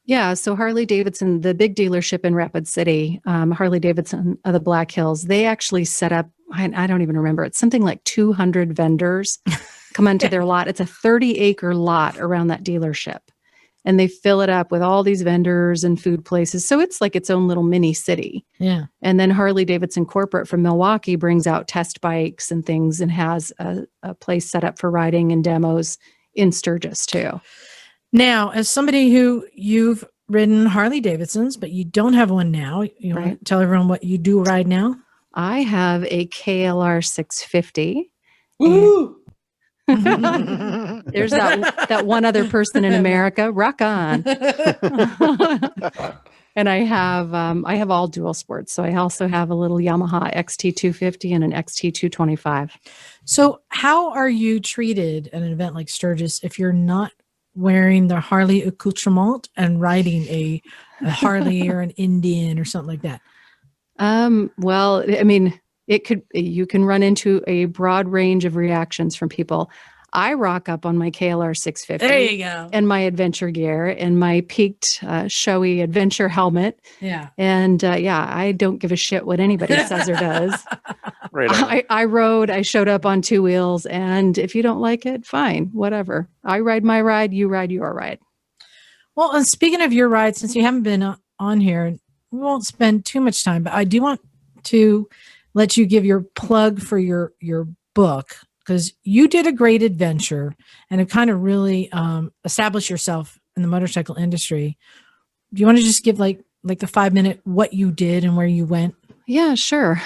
Yeah. So Harley Davidson, the big dealership in Rapid City, Harley Davidson of the Black Hills, they actually set up, I don't even remember, it's something like 200 vendors come onto their lot. It's a 30-acre lot around that dealership. And they fill it up with all these vendors and food places. So it's like its own little mini city. Yeah. And then Harley Davidson Corporate from Milwaukee brings out test bikes and things and has a place set up for riding and demos in Sturgis too. Now, as somebody who you've ridden Harley Davidsons, but you don't have one now, you want to tell everyone what you do ride now? I have a KLR 650. Woo! There's that one other person in America. Rock on. And I have all dual sports. So I also have a little Yamaha XT250 and an XT225. So how are you treated at an event like Sturgis if you're not wearing the Harley accoutrement and riding a Harley or an Indian or something like that? Well, I mean, you can run into a broad range of reactions from people. I rock up on my KLR 650. There you go. And my adventure gear and my peaked, showy adventure helmet. Yeah. And I don't give a shit what anybody says or does. Right on. I showed up on two wheels, and if you don't like it, fine, whatever. I ride my ride, you ride your ride. Well, and speaking of your ride, since you haven't been on here, we won't spend too much time, but I do want to let you give your plug for your book, because you did a great adventure and it kind of really established yourself in the motorcycle industry. Do you want to just give like the 5-minute what you did and where you went? Yeah, sure.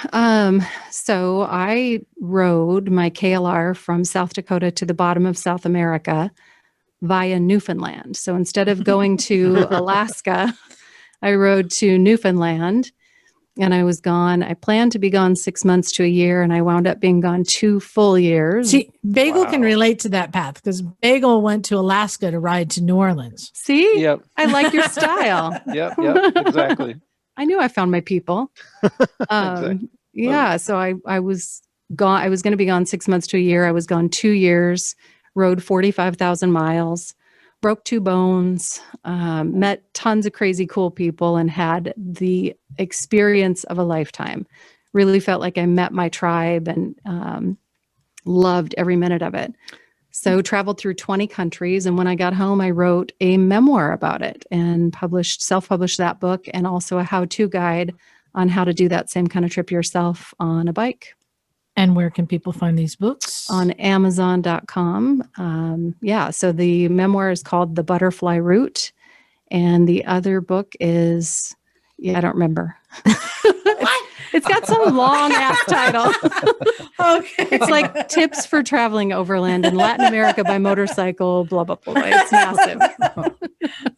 So I rode my KLR from South Dakota to the bottom of South America via Newfoundland. So instead of going to Alaska, I rode to Newfoundland. And I was gone. I planned to be gone 6 months to a year, and I wound up being gone 2 full years. See, Bagel can relate to that path because Bagel went to Alaska to ride to New Orleans. See? Yep. I like your style. Yep. Exactly. I knew I found my people. Exactly. Yeah. So I was gone. I was going to be gone 6 months to a year. I was gone 2 years, rode 45,000 miles, broke 2 bones, met tons of crazy cool people, and had the experience of a lifetime. Really felt like I met my tribe and loved every minute of it. So traveled through 20 countries. And when I got home, I wrote a memoir about it and self-published that book, and also a how-to guide on how to do that same kind of trip yourself on a bike. And where can people find these books? On Amazon.com. Yeah. So the memoir is called The Butterfly Route. And the other book is, I don't remember. It's got some long ass title. Okay. It's like Tips for Traveling Overland in Latin America by Motorcycle, blah, blah, blah. It's massive.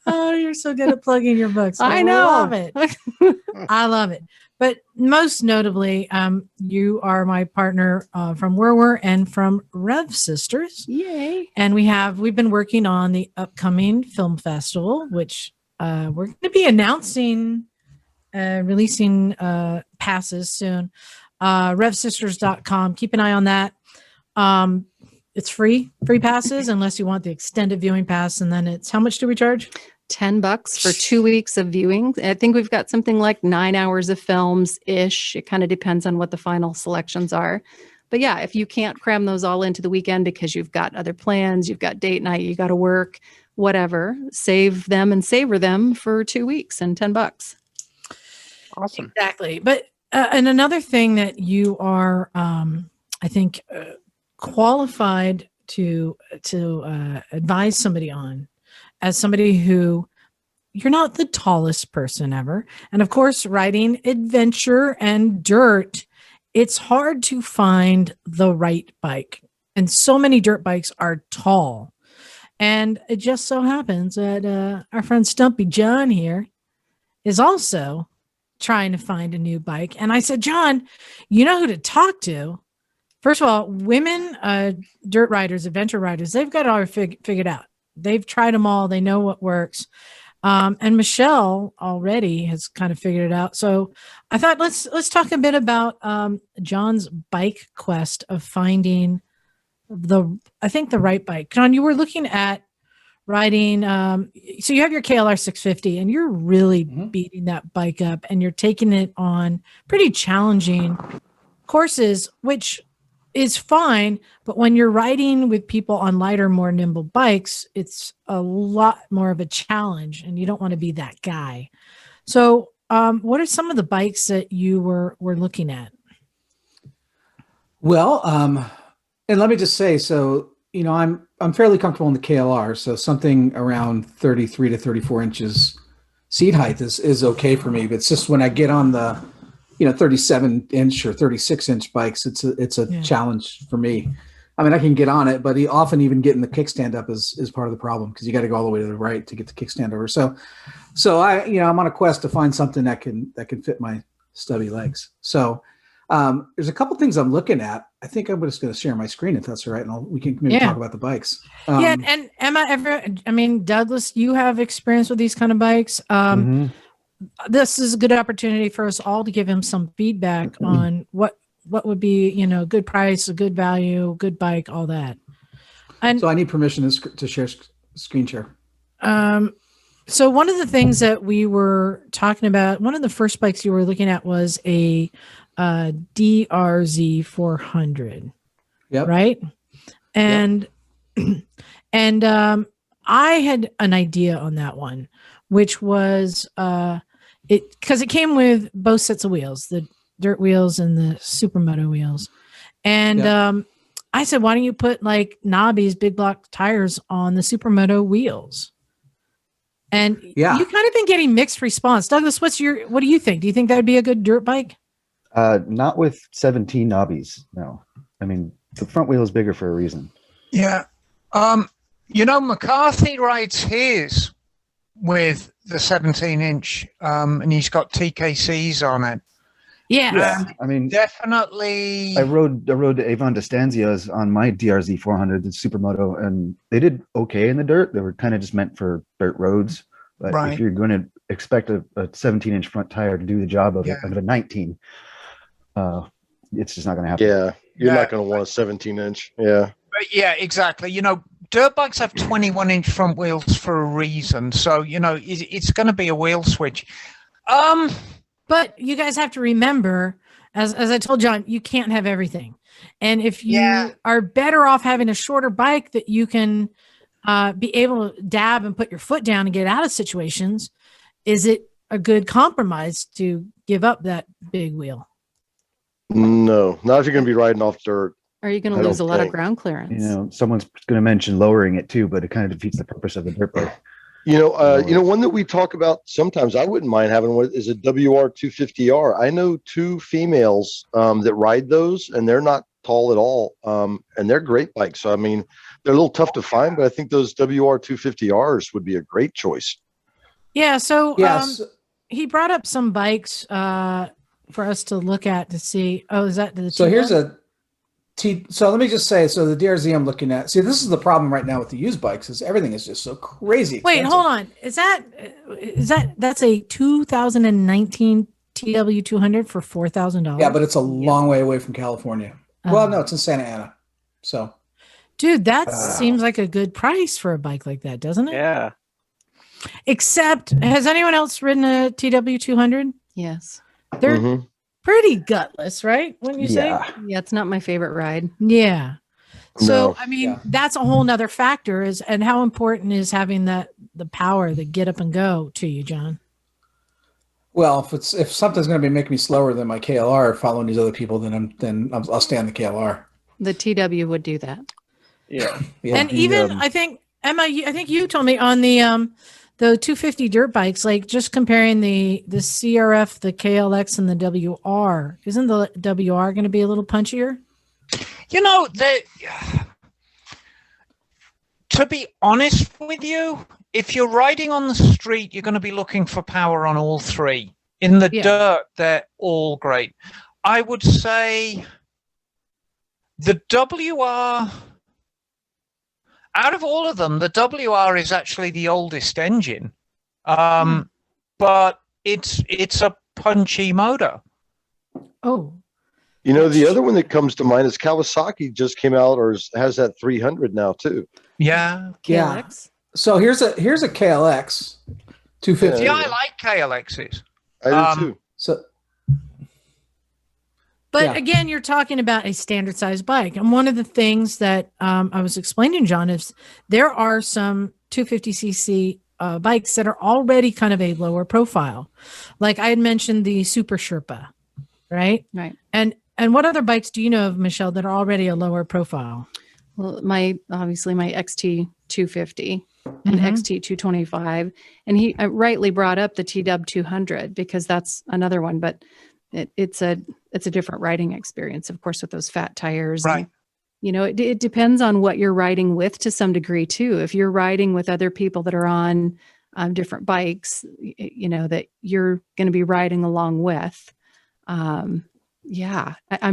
Oh, you're so good at plugging your books. I know. Love it. I love it. But most notably, you are my partner from Werwer and from Rev Sisters. Yay. And we've been working on the upcoming film festival, which we're going to be announcing, releasing passes soon. RevSisters.com. Keep an eye on that. It's free passes unless you want the extended viewing pass. And then it's, how much do we charge? $10 for 2 weeks of viewing. I think we've got something like 9 hours of films ish. It kind of depends on what the final selections are. But yeah, if you can't cram those all into the weekend because you've got other plans, you've got date night, you got to work, whatever, save them and savor them for 2 weeks and $10. Awesome. Exactly. But and another thing that you are, I think, qualified to advise somebody on, as somebody who, you're not the tallest person ever, and of course, riding adventure and dirt, it's hard to find the right bike, and so many dirt bikes are tall. And it just so happens that our friend Stumpy John here is also trying to find a new bike. And I said, John, you know who to talk to. First of all, women, dirt riders, adventure riders, they've got it all figured out. They've tried them all. They know what works. And Michelle already has kind of figured it out. So I thought, let's talk a bit about John's bike quest of finding the right bike. John, you were looking at riding. So you have your KLR 650 and you're really beating that bike up, and you're taking it on pretty challenging courses, which is fine. But when you're riding with people on lighter, more nimble bikes, it's a lot more of a challenge, and you don't want to be that guy. So what are some of the bikes that you were looking at? Well, and let me just say, so, you know, I'm fairly comfortable in the KLR. So something around 33 to 34 inches seat height is okay for me. But it's just when I get on the, 37 inch or 36 inch bikes, it's a challenge for me. I mean, I can get on it, but often even getting the kickstand up is part of the problem, because you got to go all the way to the right to get the kickstand over. So I'm on a quest to find something that can fit my stubby legs. So there's a couple things I'm looking at. I think I'm just going to share my screen if that's all right, and we can maybe talk about the bikes. And Emma, Douglas, you have experience with these kind of bikes. This is a good opportunity for us all to give him some feedback on what would be, good price, a good value, good bike, all that. And so I need permission to share screen share. So one of the things that we were talking about, one of the first bikes you were looking at was a DRZ 400. Yep. Right. And, and I had an idea on that one, which was because it came with both sets of wheels, the dirt wheels and the supermoto wheels. And I said, why don't you put like knobbies, big block tires on the supermoto wheels? And you kind of been getting mixed response. Douglas, what do you think? Do you think that would be a good dirt bike? Not with 17 knobbies. No, I mean, the front wheel is bigger for a reason. Yeah. McCarthy rides his with the 17-inch, and he's got TKCs on it. Yeah. I mean, definitely. I rode Avon Distanzias on my DRZ 400, the supermoto, and they did okay in the dirt. They were kind of just meant for dirt roads. But if you're going to expect a 17-inch front tire to do the job of a 19. It's just not going to happen. Yeah, you're not going to want a 17-inch. Yeah. Yeah, exactly. Dirt bikes have 21-inch front wheels for a reason. So, it's going to be a wheel switch. But you guys have to remember, as I told John, you can't have everything. And if you are better off having a shorter bike that you can be able to dab and put your foot down and get out of situations, is it a good compromise to give up that big wheel? No, not if you're going to be riding off dirt. Are you going to lose a lot of ground clearance? Someone's going to mention lowering it too, but it kind of defeats the purpose of the dirt bike. One that we talk about sometimes, I wouldn't mind having one, is a WR250R. I know 2 females that ride those, and they're not tall at all, and they're great bikes. So, I mean, they're a little tough to find, but I think those WR250Rs would be a great choice. Yeah, so he brought up some bikes for us to look at to see. Oh, is that the So here's a so let me just say, so the DRZ I'm looking at, see, this is the problem right now with the used bikes, is everything is just so crazy expensive. Wait, hold on. That's a 2019 TW200 for $4,000? Yeah, but it's a long way away from California. Well, no, it's in Santa Ana. So, dude, that seems like a good price for a bike like that, doesn't it? Yeah. Except, has anyone else ridden a TW200? Yes. They're pretty gutless, right? Wouldn't you say? Yeah, it's not my favorite ride. Yeah. So, No. I mean, that's a whole nother factor and how important is having the power to get up and go to you, John? well, if something's going to be making me slower than my KLR following these other people, then I'll stay on the KLR. The TW would do that. Yeah. And even I think Emma, I think you told me on the 250 dirt bikes, like just comparing the CRF, the KLX, and the WR, isn't the WR going to be a little punchier? To be honest with you, if you're riding on the street, you're going to be looking for power on all 3. In the dirt, they're all great. I would say the WR, out of all of them, the WR is actually the oldest engine, but it's a punchy motor. Oh, The other one that comes to mind is Kawasaki just came out or has that 300 now too. Yeah. KLX? So here's a KLX 250. Yeah, I like KLXs. I do too. So, but again, you're talking about a standard size bike. And one of the things that I was explaining, John, is there are some 250cc bikes that are already kind of a lower profile. Like I had mentioned the Super Sherpa, right? Right. And what other bikes do you know of, Michelle, that are already a lower profile? Well, obviously my XT 250 and XT 225, and he rightly brought up the TW 200 because that's another one, but it's a different riding experience, of course, with those fat tires. Right. And, it depends on what you're riding with to some degree too. If you're riding with other people that are on different bikes, that you're going to be riding along with. I'm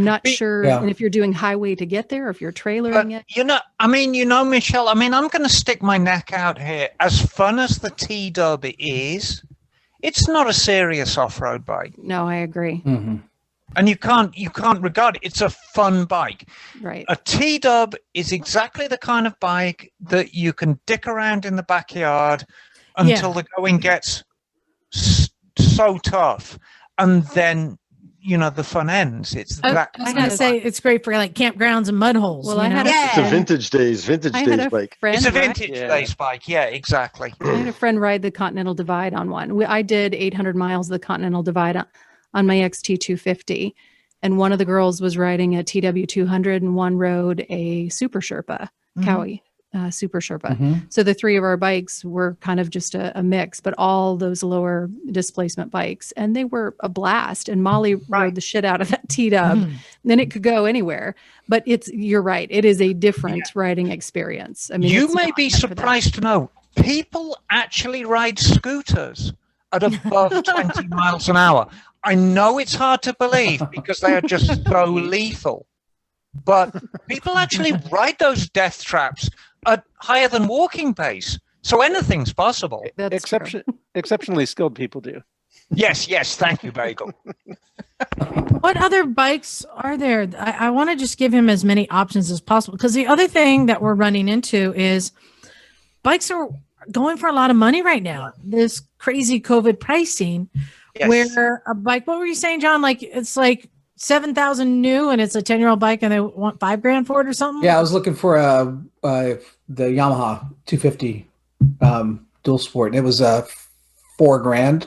not sure. Yeah. And if you're doing highway to get there, or if you're trailering it. Michelle, I'm going to stick my neck out here. As fun as the T-Dub is, it's not a serious off-road bike. No, I agree. mm-hmm. And you can't regard it. It's a fun bike. Right. A T-Dub is exactly the kind of bike that you can dick around in the backyard until the going gets so tough. And then, the fun ends. It's I was going to say it's great for like campgrounds and mud holes. Well, I had It's a vintage days bike. It's a vintage days bike. Yeah, exactly. I had a friend ride the Continental Divide on one. I did 800 miles of the Continental Divide on my XT 250. And one of the girls was riding a TW 200 and one rode a Super Sherpa, Cowie Super Sherpa. Mm-hmm. So the 3 of our bikes were kind of just a mix, but all those lower displacement bikes, and they were a blast. And Molly rode the shit out of that T-Dub. Then it could go anywhere. But you're right. It is a different riding experience. I mean, you may be surprised to know people actually ride scooters at above 20 miles an hour. I know it's hard to believe because they are just so lethal, but people actually ride those death traps at higher than walking pace. So anything's possible. That's Exception exceptionally skilled people do. Yes, thank you, Bagel. What other bikes are there? I want to just give him as many options as possible, because the other thing that we're running into is bikes are going for a lot of money right now. This crazy COVID pricing, Yes. where a bike, what were you saying, John? Like it's like 7,000 new and it's a 10-year-old bike and they want $5,000 for it or something? Yeah, I was looking for the Yamaha 250 dual sport, and it was $4,000.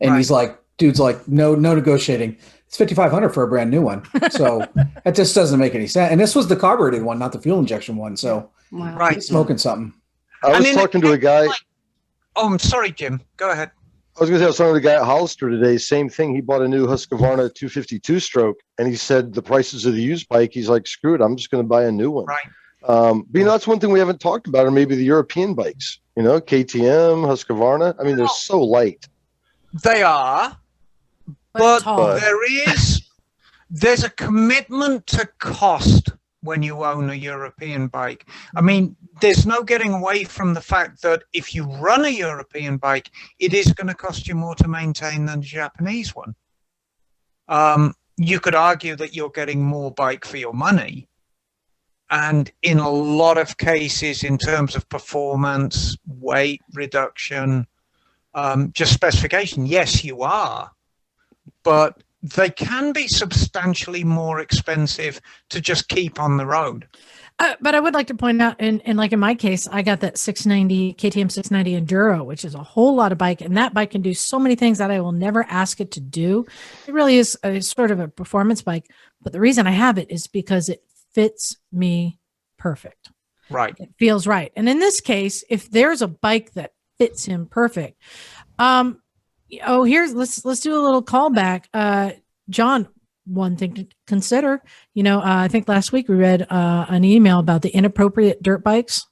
And Right. he's like, dude's like, no negotiating. It's $5,500 for a brand new one. So that just doesn't make any sense. And this was the carbureted one, not the fuel injection one. So Wow. Right. he's smoking something. I was mean, talking to a guy. Oh, I'm sorry, Jim. Go ahead. I was going to say, I was talking to a guy at Hollister today. Same thing. He bought a new Husqvarna 252 stroke, and he said the prices of the used bike. He's like, screw it, I'm just going to buy a new one. Right. But that's one thing we haven't talked about, or maybe the European bikes. KTM, Husqvarna. I mean, they're so light. They are, But but tall. there's a commitment to cost when you own a European bike. I mean, there's no getting away from the fact that if you run a European bike, it is going to cost you more to maintain than a Japanese one. You could argue that you're getting more bike for your money. And in a lot of cases, in terms of performance, weight reduction, just specification, yes, you are. But they can be substantially more expensive to just keep on the road. But I would like to point out, and like in my case, I got that 690 KTM 690 Enduro, which is a whole lot of bike, and that bike can do so many things that I will never ask it to do. It really is a sort of a performance bike, but the reason I have it is because it fits me perfect. Right. It feels right. And in this case, if there's a bike that fits him perfect, let's do a little callback. John, one thing to consider, I think last week we read an email about the inappropriate dirt bikes.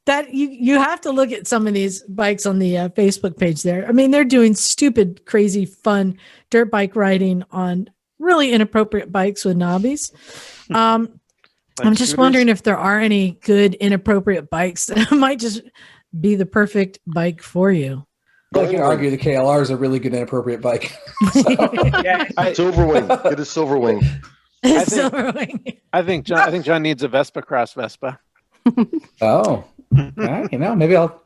That you have to look at some of these bikes on the Facebook page there. I mean, they're doing stupid, crazy, fun dirt bike riding on really inappropriate bikes with knobbies. I'm just wondering if there are any good inappropriate bikes that might just be the perfect bike for you. I can argue the KLR is a really good inappropriate bike. Silverwing. Get a Silverwing. I think John needs a Vespa Cross Vespa. Oh, maybe I'll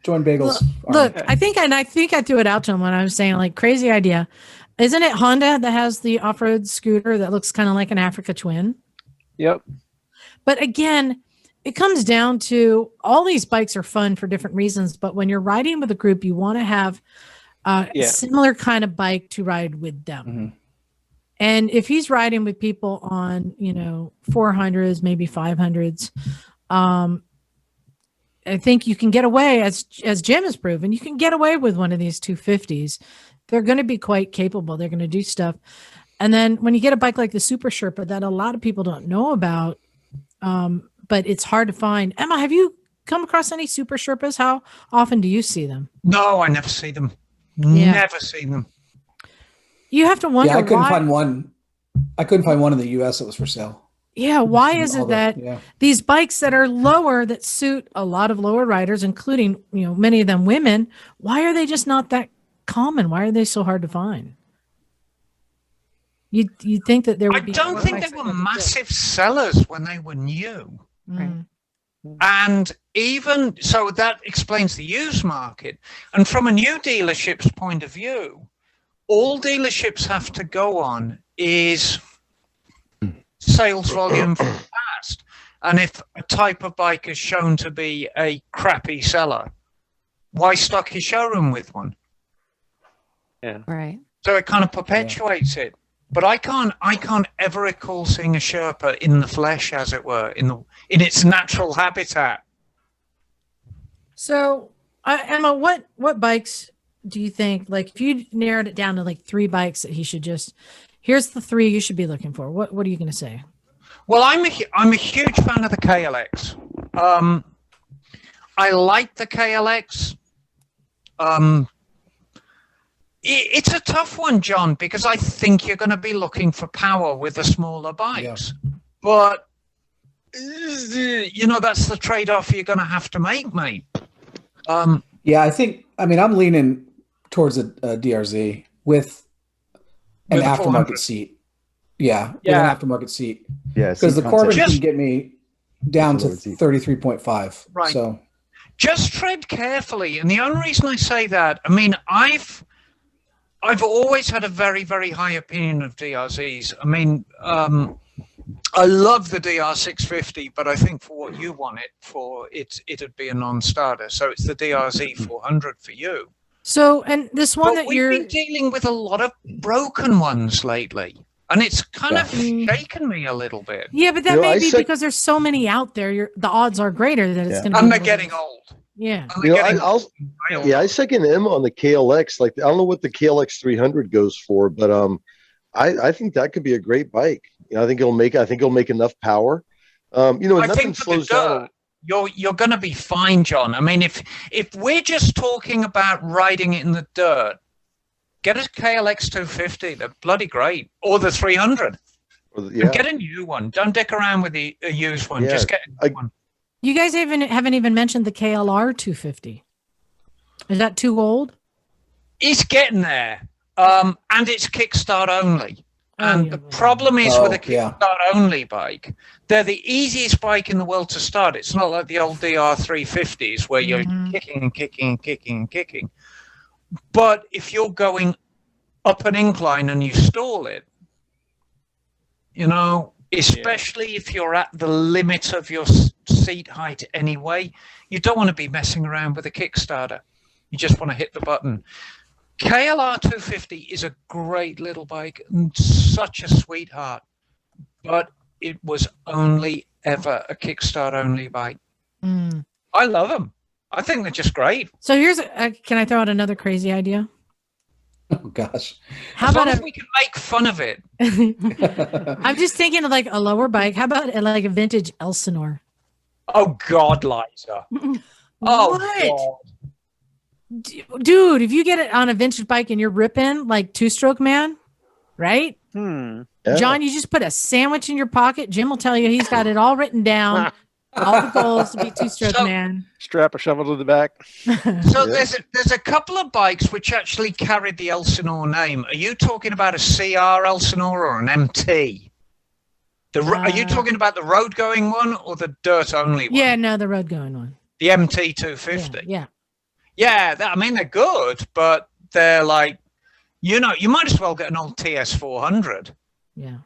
join Bagel's. Look, I think I threw it out to him when I was saying, like, crazy idea. Isn't it Honda that has the off-road scooter that looks kind of like an Africa Twin? Yep. But again, it comes down to all these bikes are fun for different reasons. But when you're riding with a group, you want to have a similar kind of bike to ride with them. Mm-hmm. And if he's riding with people on, 400s, maybe 500s, I think you can get away, as Jim has proven, you can get away with one of these 250s. They're going to be quite capable. They're going to do stuff. And then when you get a bike like the Super Sherpa that a lot of people don't know about, but it's hard to find. Emma, have you come across any Super Sherpas? How often do you see them? No, I never see them. Yeah. Never see them. You have to wonder. Yeah, I couldn't find one. I couldn't find one in the U.S. that was for sale. Yeah, why is it that these bikes that are lower, that suit a lot of lower riders, including many of them women, why are they just not that common? Why are they so hard to find? You think that there would be? I don't think they were massive sellers when they were new. Mm. And even so, that explains the used market. And from a new dealership's point of view, all dealerships have to go on is sales volume for the past. And if a type of bike is shown to be a crappy seller, why stock his showroom with one? Yeah. Right. So it kind of perpetuates it. But I can't ever recall seeing a Sherpa in the flesh, as it were, in its natural habitat. So, Emma, what bikes do you think, like, if you narrowed it down to like 3 bikes that he should just, here's the 3 you should be looking for. What are you going to say? Well, I'm a huge fan of the KLX. I like the KLX. It's a tough one, John, because I think you're going to be looking for power with the smaller bikes. Yeah. But, that's the trade-off you're going to have to make, mate. Yeah, I'm leaning towards a DRZ with an With a aftermarket 400. seat. Yeah, Yeah. with an aftermarket seat. Yeah, Because the Corbin Just- can get me down to Lower seat. 33.5. Right. So Just tread carefully. And the only reason I say that, I mean, I've always had a very, very high opinion of DRZs. I mean, I love the DR650, but I think for what you want it for, it'd be a non-starter. So it's the DRZ 400 for you. So, and this one But that we've you're, been dealing with a lot of broken ones lately, and it's kind of Yeah. shaken me a little bit. yeah, but that You know, may I be said- because there's so many out there. The odds are greater that it's Yeah. going to be. And they're one of getting those. old. Yeah. And You they're know, getting I second him on the KLX. Like, I don't know what the KLX 300 goes for, but I think that could be a great bike. You know, I think it'll make enough power. I Nothing think for the slows down. dirt, you're going to be fine, John. I mean, if we're just talking about riding it in the dirt, get a KLX 250. They're bloody great, or the 300. Yeah. And get a new one. Don't dick around with a used one. Yeah. Just get a new one. You guys haven't even mentioned the KLR 250. Is that too old? It's getting there, and it's kickstart only. And the problem is with a kickstart only bike, they're the easiest bike in the world to start. It's not like the old DR350s where you're kicking and kicking and kicking and kicking. But if you're going up an incline and you stall it, you know, especially if you're at the limit of your seat height anyway, you don't want to be messing around with a Kickstarter. You just want to hit the button. KLR 250 is a great little bike and such a sweetheart, but it was only ever a Kickstart only bike. I love them. I think they're just great. So here's, can I throw out another crazy idea? Oh gosh. How As long about as we can make fun of it. I'm just thinking of like a lower bike. How about like a vintage Elsinore? Oh God, Liza. Oh What? God. Dude, if you get it on a vintage bike and you're ripping like two-stroke man, right? Yeah. John, you just put a sandwich in your pocket. Jim will tell you he's got it all written down. All the goals to be two-stroke man. Strap a shovel to the back. So there's a couple of bikes which actually carried the Elsinore name. Are you talking about a CR Elsinore or an MT? Are you talking about the road going one or the dirt only one? Yeah, no, the road going one. The MT 250. Yeah. Yeah, I mean they're good, but they're like, you know, you might as well get an old TS 400. Yeah.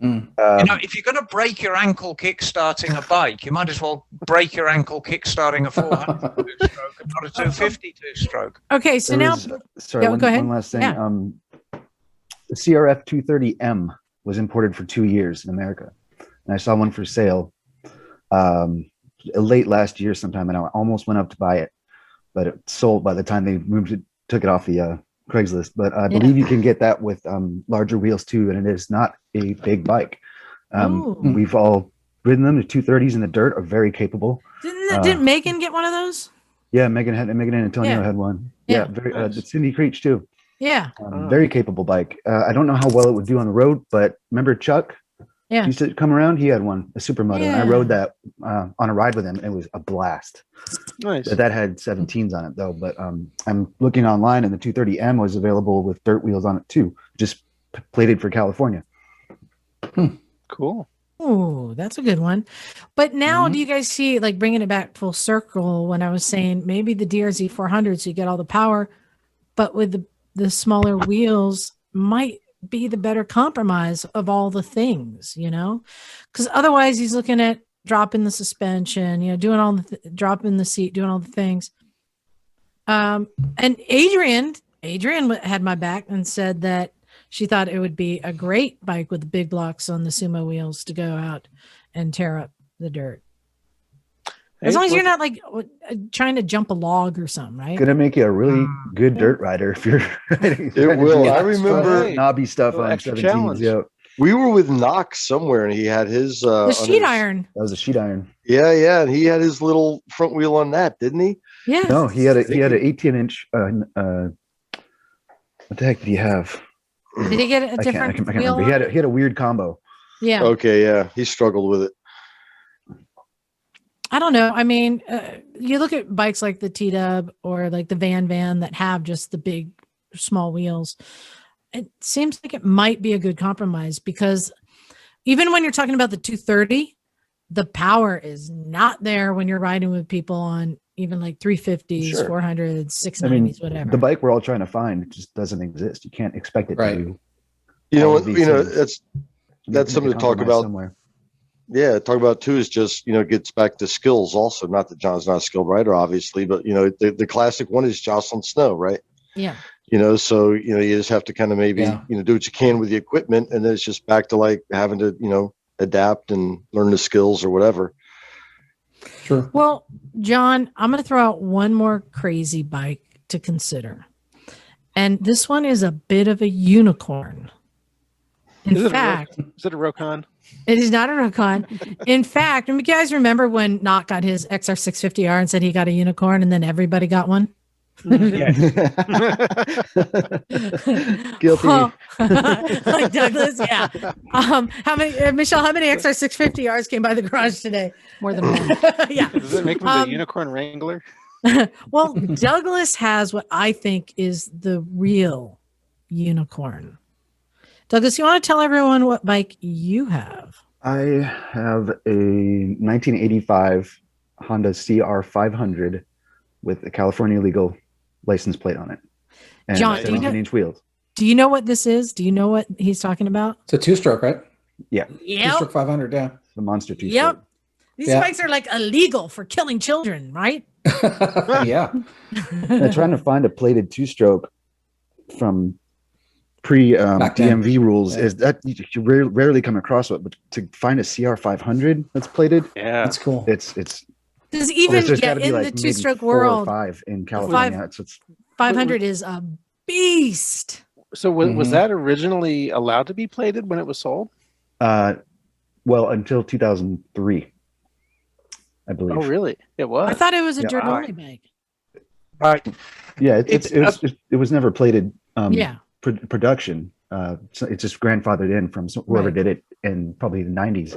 You know, if you're going to break your ankle kickstarting a bike, you might as well break your ankle kickstarting a 400 two-stroke and not a 250 two-stroke. Okay, so now, Sorry, go ahead. one last thing. Yeah. The CRF 230M was imported for 2 years in America, and I saw one for sale late last year sometime, and I almost went up to buy it, but it sold by the time they took it off the Craigslist. But I believe you can get that with larger wheels too, and it is not a big bike. We've all ridden them. The 230s in the dirt are very capable. Didn't Megan get one of those? Yeah, Megan and Antonio had one. Yeah, very. Cindy Creech too. Yeah. Very capable bike. I don't know how well it would do on the road, but remember Chuck? Yeah. Used to come around. He had one, a supermoto, and I Yeah. rode that on a ride with him. And it was a blast. Nice. That had 17s on it though. But I'm looking online, and the 230M was available with dirt wheels on it too, just plated for California. Cool. Oh, that's a good one. But now, do you guys see, like, bringing it back full circle when I was saying maybe the DRZ 400, so you get all the power, but with the smaller wheels might be the better compromise of all the things, you know? Because otherwise he's looking at dropping the suspension, you know, doing all the dropping the seat, doing all the things. And Adrian had my back and said that she thought it would be a great bike with the big blocks on the sumo wheels to go out and tear up the dirt. As long as you're not like trying to jump a log or something, right? Gonna make you a really good dirt rider if you're riding. It will. I remember knobby stuff on extra 17s. challenge. Yeah, we were with Knox somewhere, and he had his The on sheet his- iron. that was a sheet iron. Yeah, and he had his little front wheel on that, didn't he? Yeah. No, he had an 18-inch. What the heck did he have? Did he get a I different can't wheel? remember. He had a weird combo. Yeah. Okay, yeah, he struggled with it. I don't know. I mean, you look at bikes like the T-Dub or like the Van that have just the big, small wheels. It seems like it might be a good compromise because even when you're talking about the 230, the power is not there when you're riding with people on even like 350s, Sure. 400s, 690s, I mean, whatever. the bike we're all trying to find just doesn't exist. You can't expect it Right. to do. You know, all of these things. that's something to talk Compromise about. somewhere. Yeah, talk about too is just, it gets back to skills also. Not that John's not a skilled rider, obviously, but the classic one is Jocelyn Snow, right? Yeah. So you just have to kind of maybe Yeah. do what you can with the equipment, and then it's just back to like having to adapt and learn the skills or whatever. Sure. Well, John, I'm going to throw out one more crazy bike to consider. And this one is a bit of a unicorn. In fact, Is it a Rokon? it is not a Rokon. In fact, you guys remember when Knott got his XR650R and said he got a unicorn and then everybody got one? Guilty. Oh, like Douglas, yeah. How many, Michelle? How many XR650Rs came by the garage today? More than one. Yeah. Does it make him the Unicorn Wrangler? Well, Douglas has what I think is the real unicorn. Douglas, you want to tell everyone what bike you have? I have a 1985 Honda CR500 with a California legal license plate on it. And John, do you know- 17-inch wheels. Do you know what this is? Do you know what he's talking about? It's a two-stroke, right? Yeah, Two-stroke 500, yeah. the monster two. Yep. These Yeah. bikes are like illegal for killing children, right? Yeah. I'm trying to find a plated two-stroke from pre Back then. DMV rules. Yeah. Is that you rarely come across it, but to find a CR500 that's plated, Yeah. That's cool. it's Does even there's yeah, gotta be in like the maybe two-stroke 4 or world, 5 in California. It's 500 is a beast. So was Mhm. that originally allowed to be plated when it was sold? well until 2003, I believe. Oh, really? It was. I thought it was a Yeah, dirt-only bike. Right. Yeah, It's it was never plated. Yeah. Production. So it's just grandfathered in from whoever Right. did it in probably the 90s.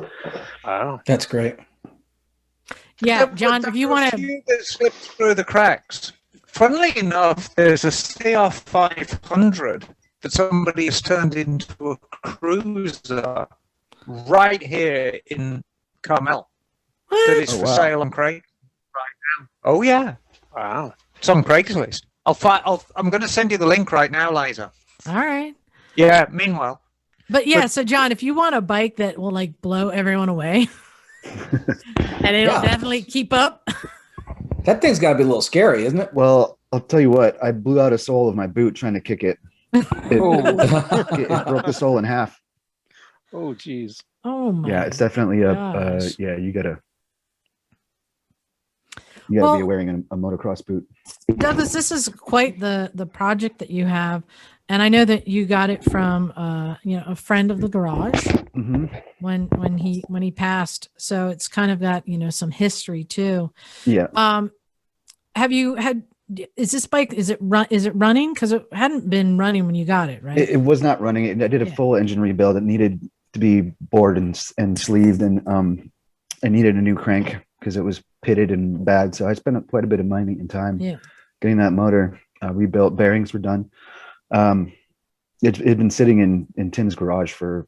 Wow. That's great. Yeah, John, if you want to, that slipped through the cracks. Funnily enough, there's a CR500 that somebody has turned into a cruiser right here in Carmel. That is Oh, for wow. sale on Craig right now. Oh yeah, Wow. it's on Craigslist. I'm going to send you the link right now, Liza. all right. Yeah. Meanwhile, But yeah, But- so John, if you want a bike that will like blow everyone away and it'll Yeah. definitely keep up. That thing's got to be a little scary, isn't it? Well, I'll tell you what, I blew out a sole of my boot trying to kick it. It broke the sole in half. Oh, geez. Oh my. Yeah, it's definitely a gosh. yeah, you gotta Well- be wearing a motocross boot. Douglas, this is quite the project that you have. And I know that you got it from a friend of the garage Hmm. when he passed. So it's kind of got, some history too. Yeah, Have you had is this bike is it running? Because it hadn't been running when you got it, right? it was not running. I did a Yeah. full engine rebuild. It needed to be bored and sleeved, and I needed a new crank because it was pitted and bad. So I spent quite a bit of money and time Yeah. getting that motor rebuilt. Bearings were done. It had been sitting in Tim's garage for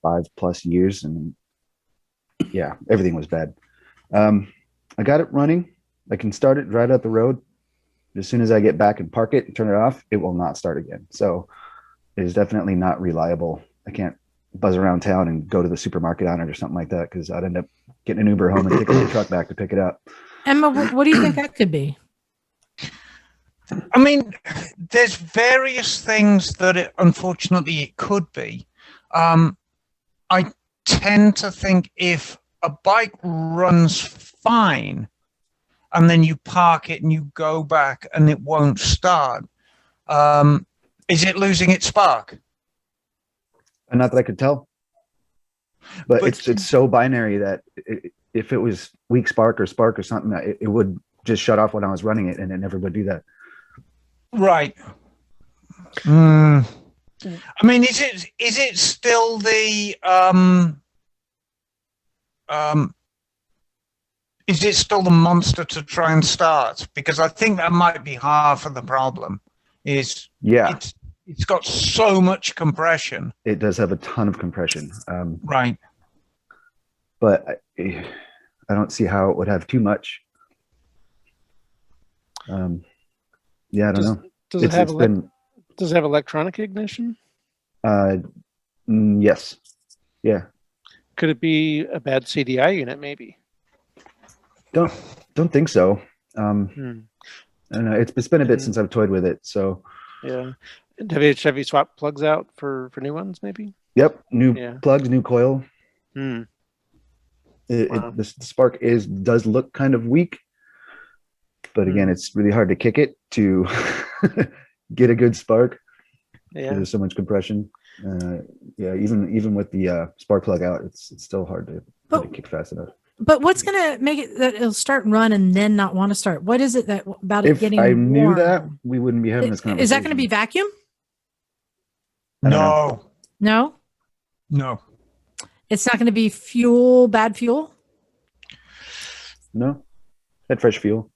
5+ years, and yeah, everything was bad. I got it running. I can start it right up the road. As soon as I get back and park it and turn it off, it will not start again. So it is definitely not reliable. I can't buzz around town and go to the supermarket on it or something like that, because I'd end up getting an Uber home and taking the truck back to pick it up. Emma, what do you think that could be? I mean, there's various things that unfortunately it could be. I tend to think if a bike runs fine and then you park it and you go back and it won't start, is it losing its spark? And not that I could tell, but But- it's so binary that if it was weak spark or something, it would just shut off when I was running it, and it never would do that. Right. I mean, is it still the is it still the monster to try and start? Because I think that might be half of the problem. It's got so much compression. It does have a ton of compression. Right. But I don't see how it would have too much. I don't know. Does it have electronic ignition? Yes. Yeah. Could it be a bad CDI unit? Maybe. Don't think so. I don't know. It's been a bit since I've toyed with it. So yeah. Have you swapped plugs out for new ones? Maybe. Yep. New plugs, new coil. Wow. The spark does look kind of weak, but again, it's really hard to kick it to get a good spark. Yeah. There's so much compression. Even with the spark plug out, it's still hard to kick fast enough. But what's going to make it that it'll start and run and then not want to start? What is it about it getting If I warm? knew that, we wouldn't be having this conversation. Is that going to be vacuum? No. No? No. It's not going to be bad fuel? No. Had fresh fuel.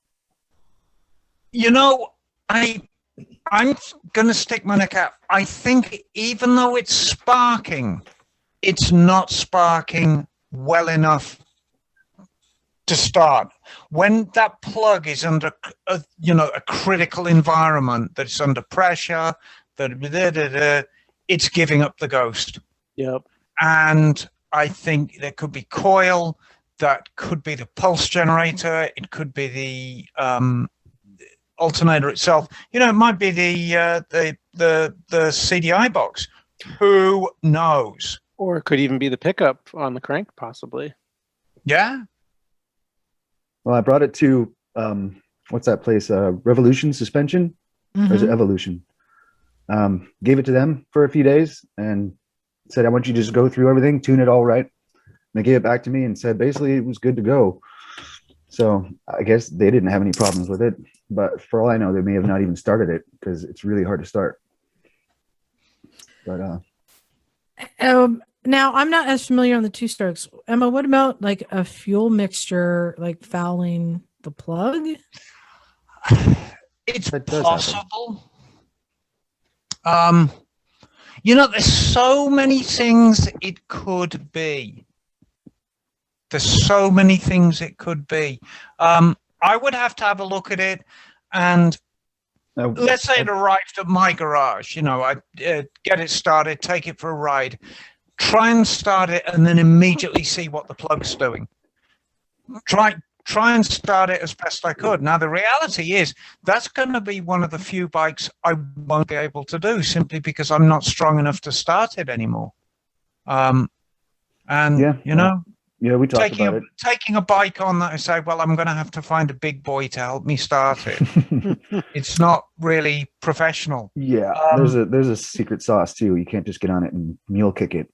You know, I'm going to stick my neck out. I think even though it's sparking, it's not sparking well enough to start. When that plug is under a critical environment, that's under pressure, it's giving up the ghost. Yep. And I think there could be coil, that could be the pulse generator, it could be the alternator itself. It might be the CDI box. Who knows? Or it could even be the pickup on the crank, possibly. Yeah. Well, I brought it to what's that place? Revolution Suspension, or is it Evolution? Gave it to them for a few days and said, I want you to just go through everything, tune it all right. And they gave it back to me and said basically it was good to go. So I guess they didn't have any problems with it, but for all I know, they may have not even started it because it's really hard to start. But now I'm not as familiar on the two strokes. Emma, what about like a fuel mixture, like fouling the plug? It's possible. There's so many things it could be. There's so many things it could be. I would have to have a look at it, and let's say it arrived at my garage. I get it started, take it for a ride, try and start it, and then immediately see what the plug's doing. Try and start it as best I could. Now, the reality is that's going to be one of the few bikes I won't be able to do simply because I'm not strong enough to start it anymore. Yeah, we talked about it. Taking a bike on that, I say, well, I'm going to have to find a big boy to help me start it. It's not really professional. Yeah, there's a secret sauce too. You can't just get on it and mule kick it.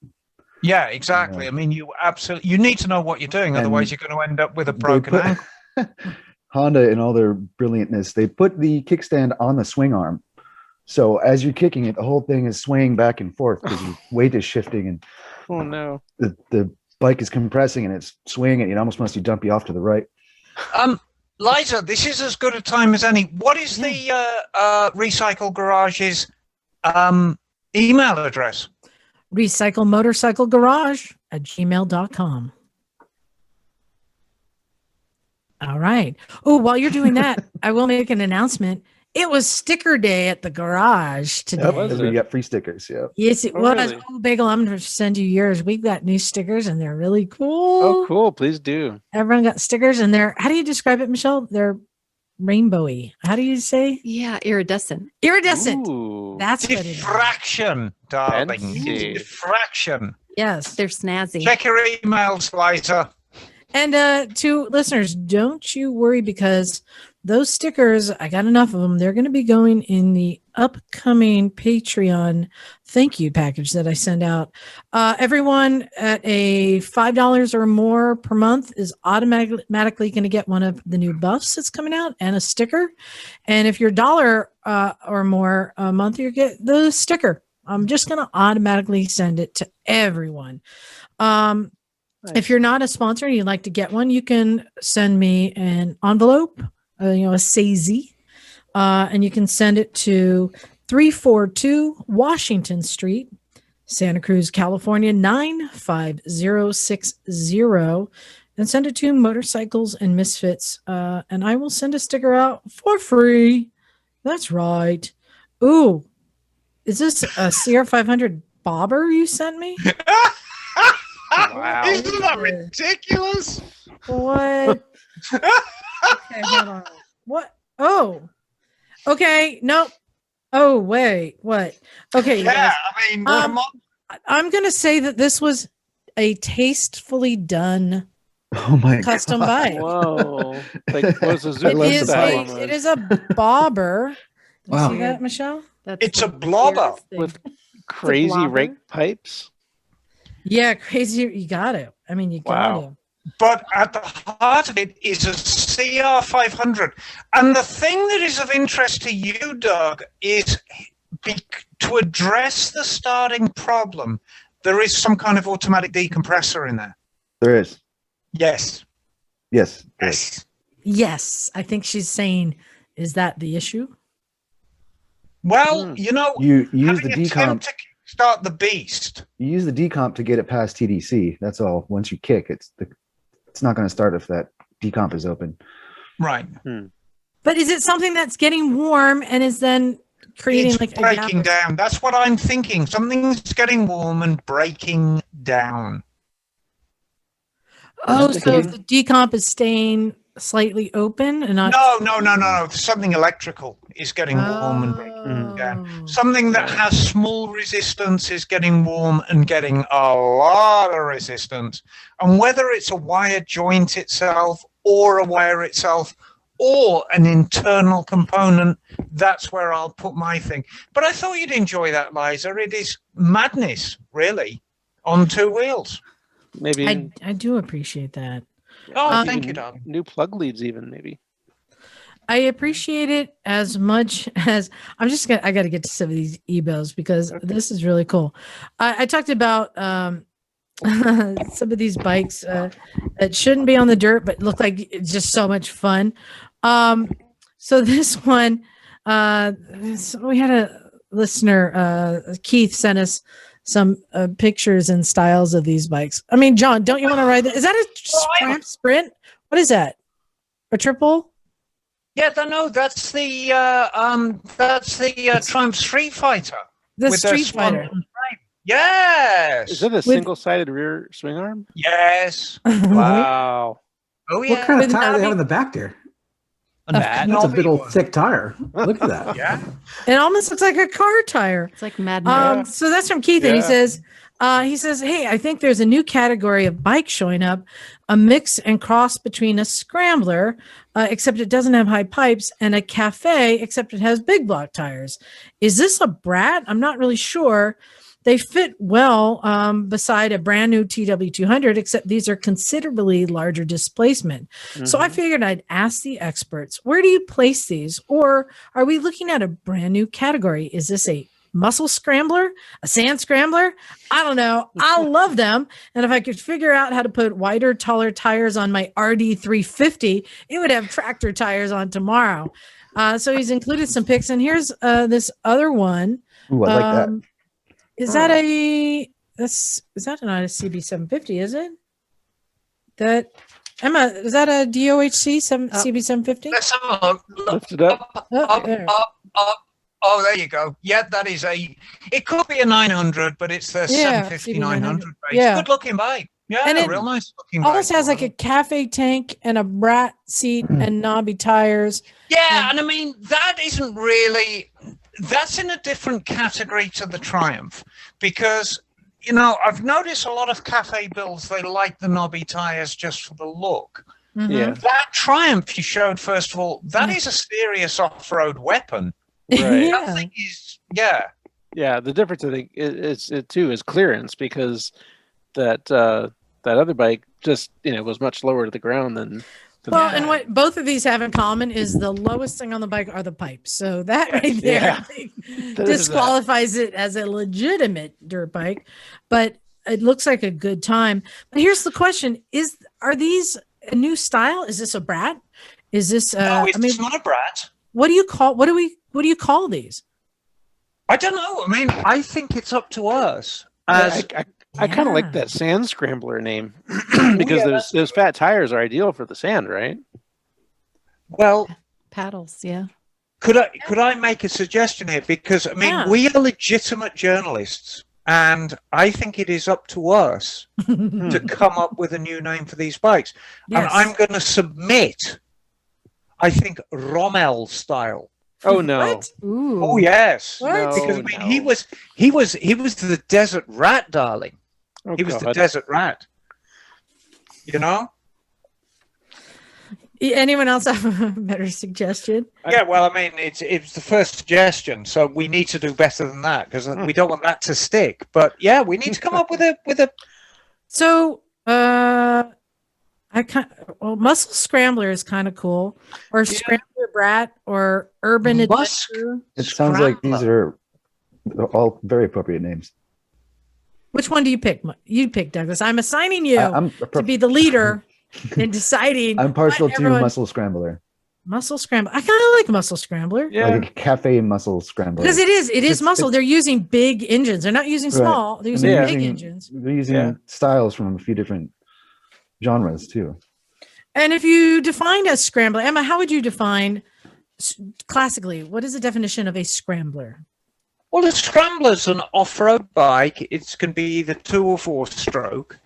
Yeah, exactly. I mean, you need to know what you're doing, otherwise you're going to end up with a broken ankle. Honda, in all their brilliantness, they put the kickstand on the swing arm. So as you're kicking it, the whole thing is swaying back and forth because your weight is shifting, and oh no, the bike is compressing and it's swinging, and it almost wants to dump you off to the right. Liza, this is as good a time as any. What is the Recycle Garage's email address? recyclemotorcyclegarage@gmail.com. All right. Oh, while you're doing that, I will make an announcement. It was sticker day at the garage today. Yep, we got free stickers. Yeah. Yes, it was. Really? Oh, Bagel, I'm going to send you yours. We've got new stickers and they're really cool. Oh, cool. Please do. Everyone got stickers and how do you describe it, Michelle? They're rainbowy. How do you say? Yeah, iridescent. Iridescent. Ooh. That's what it is. Diffraction, darling. Fancy. Diffraction. Yes. They're snazzy. Check your emails, Liza. And to listeners, don't you worry because those stickers, I got enough of them. They're going to be going in the upcoming Patreon thank you package that I send out. Everyone at a $5 or more per month is automatically going to get one of the new buffs that's coming out and a sticker. And if you're $1 or more a month, you get the sticker. I'm just going to automatically send it to everyone. If you're not a sponsor and you'd like to get one, you can send me an envelope, a SAZY, and you can send it to 342 Washington Street, Santa Cruz, California, 95060, and send it to Motorcycles and Misfits. And I will send a sticker out for free. That's right. Ooh, is this a CR500 bobber you sent me? Wow. Isn't that ridiculous? What? Okay, hold on. What? Oh, okay. Nope. Oh, wait. What? Okay. Yeah, guys. I mean, come on. I'm going to say that this was a tastefully done Oh my custom God. bike. Whoa. Like, was a It Zoom is style a, almost. it is a bobber. You Wow. see that, Michelle? That's It's a the blobber weirdest thing. with crazy blobber. rake pipes. Yeah, crazy. You got it. I mean, you got Wow. to. But at the heart of it is a CR500. And the thing that is of interest to you, Doug, is to address the starting problem, there is some kind of automatic decompressor in there. There is. Yes. Yes. there is. Yes. Yes, I think she's saying, is that the issue? Well, you know, You use the having decomp. attempt to start the beast. You use the decomp to get it past TDC. That's all. Once you kick, it's not going to start if that decomp is open. Right. But is it something that's getting warm and is then creating It's like a breaking gap? down. That's what I'm thinking. Something's getting warm and breaking down. Oh, so the decomp is staying slightly open and not. No. Something electrical is getting warm and breaking down. Something that has small resistance is getting warm and getting a lot of resistance. And whether it's a wire joint itself or a wire itself or an internal component, that's where I'll put my thing. But I thought you'd enjoy that, Liza. It is madness, really, on two wheels. Maybe I do appreciate that. Oh, even thank you, Doug. new plug leads, even maybe. I appreciate it as much as I got to get to some of these emails because this is really cool. I talked about some of these bikes that shouldn't be on the dirt, but look like it's just so much fun. So this one, so we had a listener, Keith, sent us some pictures and styles of these bikes. I mean, John, don't you want to ride that? Is that a sprint? What is that? A triple? Yeah, that's the Triumph Street Fighter. The with Street small Fighter. frame. Yes. Is it a single-sided rear swing arm? Yes. Wow. Oh yeah. What kind of With tire do they have knobby- in the back there? That That's a big old one. thick tire. Look at that. Yeah. It almost looks like a car tire. It's like Mad Max. So that's from Keith, and he Yeah. says, hey, I think there's a new category of bike showing up, a mix and cross between a Scrambler, except it doesn't have high pipes, and a Cafe, except it has big block tires. Is this a Brat? I'm not really sure. They fit well beside a brand new TW200, except these are considerably larger displacement. So I figured I'd ask the experts, where do you place these? Or are we looking at a brand new category? Is this a muscle scrambler, a sand scrambler? I don't know. I love them. And if I could figure out how to put wider, taller tires on my RD350, it would have tractor tires on tomorrow. So he's included some pics. And here's this other one. Ooh, I like that. Is that not a CB750, is it? That Emma, is that a DOHC CB750? Let's have a look. Lift it up. Oh, there. Up. Oh, there you go. Yeah, that is it could be a 900, but it's the Yeah, 750 CB900. 900 base. Yeah. Good looking bike. Yeah, And it real nice looking bike. Almost has like a cafe tank and a Brat seat and knobby tires. Yeah, and I mean, that isn't really, that's in a different category to the Triumph because, you know, I've noticed a lot of cafe builds, they like the knobby tires just for the look. Yeah. That Triumph you showed, first of all, that is a serious off-road weapon. Right. That Yeah. thing is, yeah. Yeah, the difference I think is clearance because that other bike just was much lower to the ground than Well, and what both of these have in common is the lowest thing on the bike are the pipes. So that right there Yeah. I think, That is disqualifies it as a legitimate dirt bike. But it looks like a good time. But here's the question: are these a new style? Is this a brat? Is this? No, it's not a brat. What do you call? What do you call these? I don't know. I mean, I think it's up to us. I kind of like that sand scrambler name because those fat tires are ideal for the sand, right? Well, Paddles, yeah. could I make a suggestion here? Because I mean, we are legitimate journalists, and I think it is up to us to come up with a new name for these bikes. Yes. And I'm going to submit, I think, Rommel style. Oh no! What? Ooh. Oh yes, What? because I mean, he was the desert rat, darling. Oh, He was the God. desert rat. You know? Anyone else have a better suggestion? Yeah. Well, I mean, it's the first suggestion, so we need to do better than that because we don't want that to stick. But yeah, we need to come up with a. So, Muscle Scrambler is kind of cool, or Scrambler Brat, or Urban Musk. Adventure. It sounds like these Scrambler. are all very appropriate names. Which one do you pick? You pick, Douglas. I'm assigning you I'm to be the leader in deciding. I'm partial what to everyone- Muscle Scrambler, Muscle Scrambler. I kind of like Muscle Scrambler. Yeah. like a cafe muscle scrambler. Because it is It's- muscle. They're using big engines. They're not using Right. small. They're using And big they're engines. They're using Yeah. styles from a few different genres too. And if you define a scrambler, Emma, how would you define classically? What is the definition of a scrambler? Well, a Scrambler's an off-road bike. It can be either 2 or 4-stroke.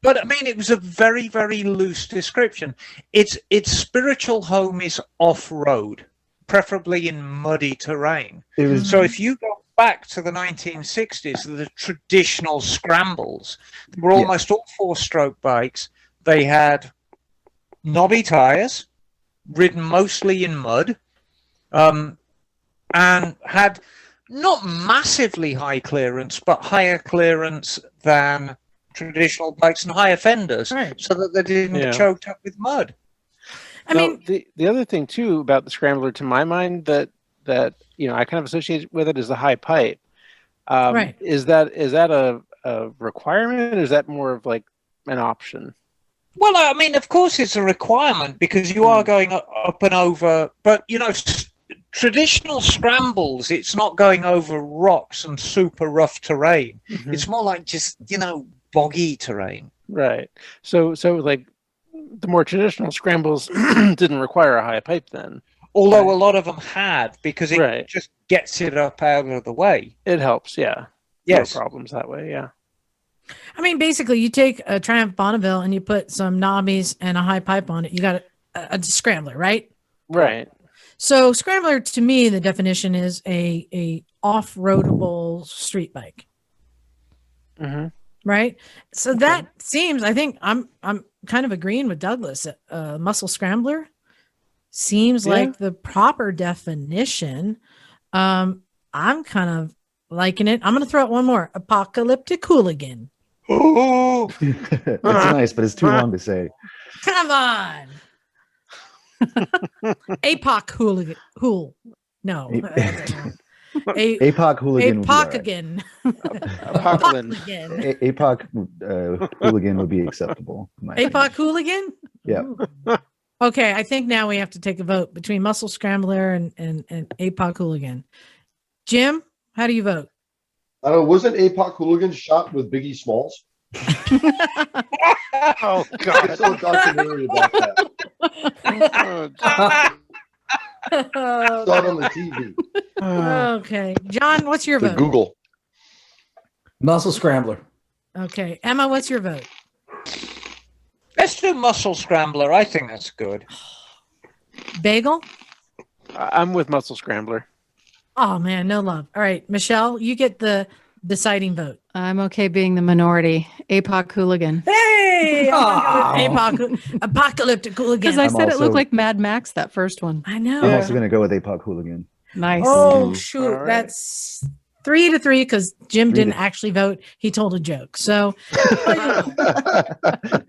But I mean, it was a very, very loose description. Its spiritual home is off-road, preferably in muddy terrain. It was So if you go back to the 1960s, the traditional scrambles were almost all 4-stroke bikes. They had knobby tires, ridden mostly in mud, and had not massively high clearance, but higher clearance than traditional bikes and higher fenders, Right. so that they didn't Yeah. get choked up with mud. I Now, mean, the other thing too about the Scrambler, to my mind, that I kind of associate with it is the high pipe. Right. Is that a requirement, or is that more of like an option? Well, I mean, of course, it's a requirement because you are going up and over. But traditional scrambles, it's not going over rocks and super rough terrain. Mhm. It's more like just boggy terrain. Right. So like the more traditional scrambles didn't require a high pipe then. Although Right. a lot of them had, because it Right. just gets it up out of the way. It helps, yeah. Yes. No problems that way, yeah. I mean, basically, you take a Triumph Bonneville and you put some knobbies and a high pipe on it. You got a scrambler, right? Right. So scrambler, to me, the definition is a off-roadable street bike, Mm-hmm. right? So that seems, I think I'm kind of agreeing with Douglas. Muscle Scrambler seems Yeah. like the proper definition. I'm kind of liking it. I'm going to throw out one more: Apocalyptic Hooligan. Oh, it's nice, but it's too long to say. Come on. APOC Hooligan. No. APOC Hooligan. would be all right. APOC-again. Apocalyptic. APOC Hooligan would be acceptable. in my opinion. APOC Hooligan? Yeah. Okay, I think now we have to take a vote between Muscle Scrambler and APOC Hooligan. Jim, how do you vote? Wasn't APOC Hooligan shot with Biggie Smalls? Oh I God. saw a documentary about that. Oh, Saw it on the TV. Okay. John, what's your The vote? Google. Muscle Scrambler. Okay. Emma, what's your vote? let's do Muscle Scrambler. I think that's good. Bagel? I'm with Muscle Scrambler. Oh, man, no love. All right. Michelle, you get the deciding vote. I'm okay being the minority. APOC Hooligan. Hey! Apocalyptic Hooligan. Because I I'm said it also- looked like Mad Max, that first one. I know. I'm also going to go with APOC Hooligan. Nice. Oh, Mhm. shoot. All right. That's 3-3 because Jim 3-3. didn't actually vote. He told a joke. So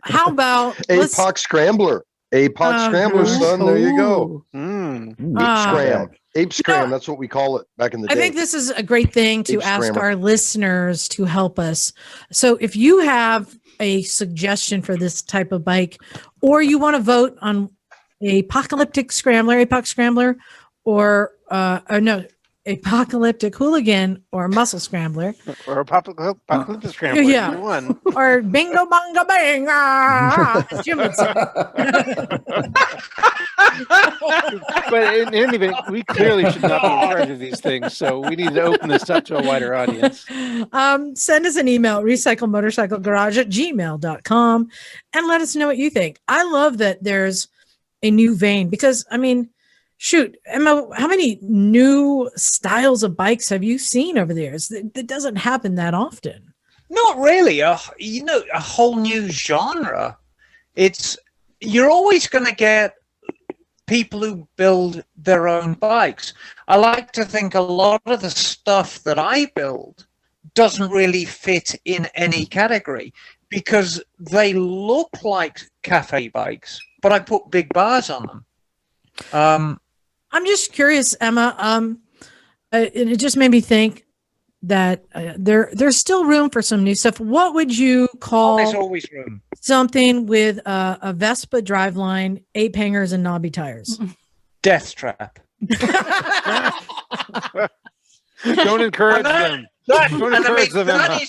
how about let's- APOC Scrambler. Apoc Scrambler, son. There you go. Mm. Ape Scram. That's what we call it back in the day. I think this is a great thing to Ape ask Scrammer. our listeners to help us. So if you have a suggestion for this type of bike, or you want to vote on Apocalyptic Scrambler, Apoc Scrambler, or no, Apocalyptic Hooligan or Muscle Scrambler, Or Apocalyptic Scrambler. Yeah. Either one. or Bingo Bongo Bang, as Jim would say. But in any event, we clearly should not be in charge of these things, so we need to open this up to a wider audience. Send us an email, recyclemotorcyclegarage@gmail.com, and let us know what you think. I love that there's a new vein because, I mean, shoot, Emma, how many new styles of bikes have you seen over the years? That doesn't happen that often. Not really. A whole new genre. You're always going to get people who build their own bikes. I like to think a lot of the stuff that I build doesn't really fit in any category because they look like cafe bikes, but I put big bars on them. I'm just curious, Emma. It just made me think that there's still room for some new stuff. What would you call There's always room. something with a Vespa driveline, 8 hangers, and knobby tires? Death trap. Don't encourage them. Don't encourage them, Emma.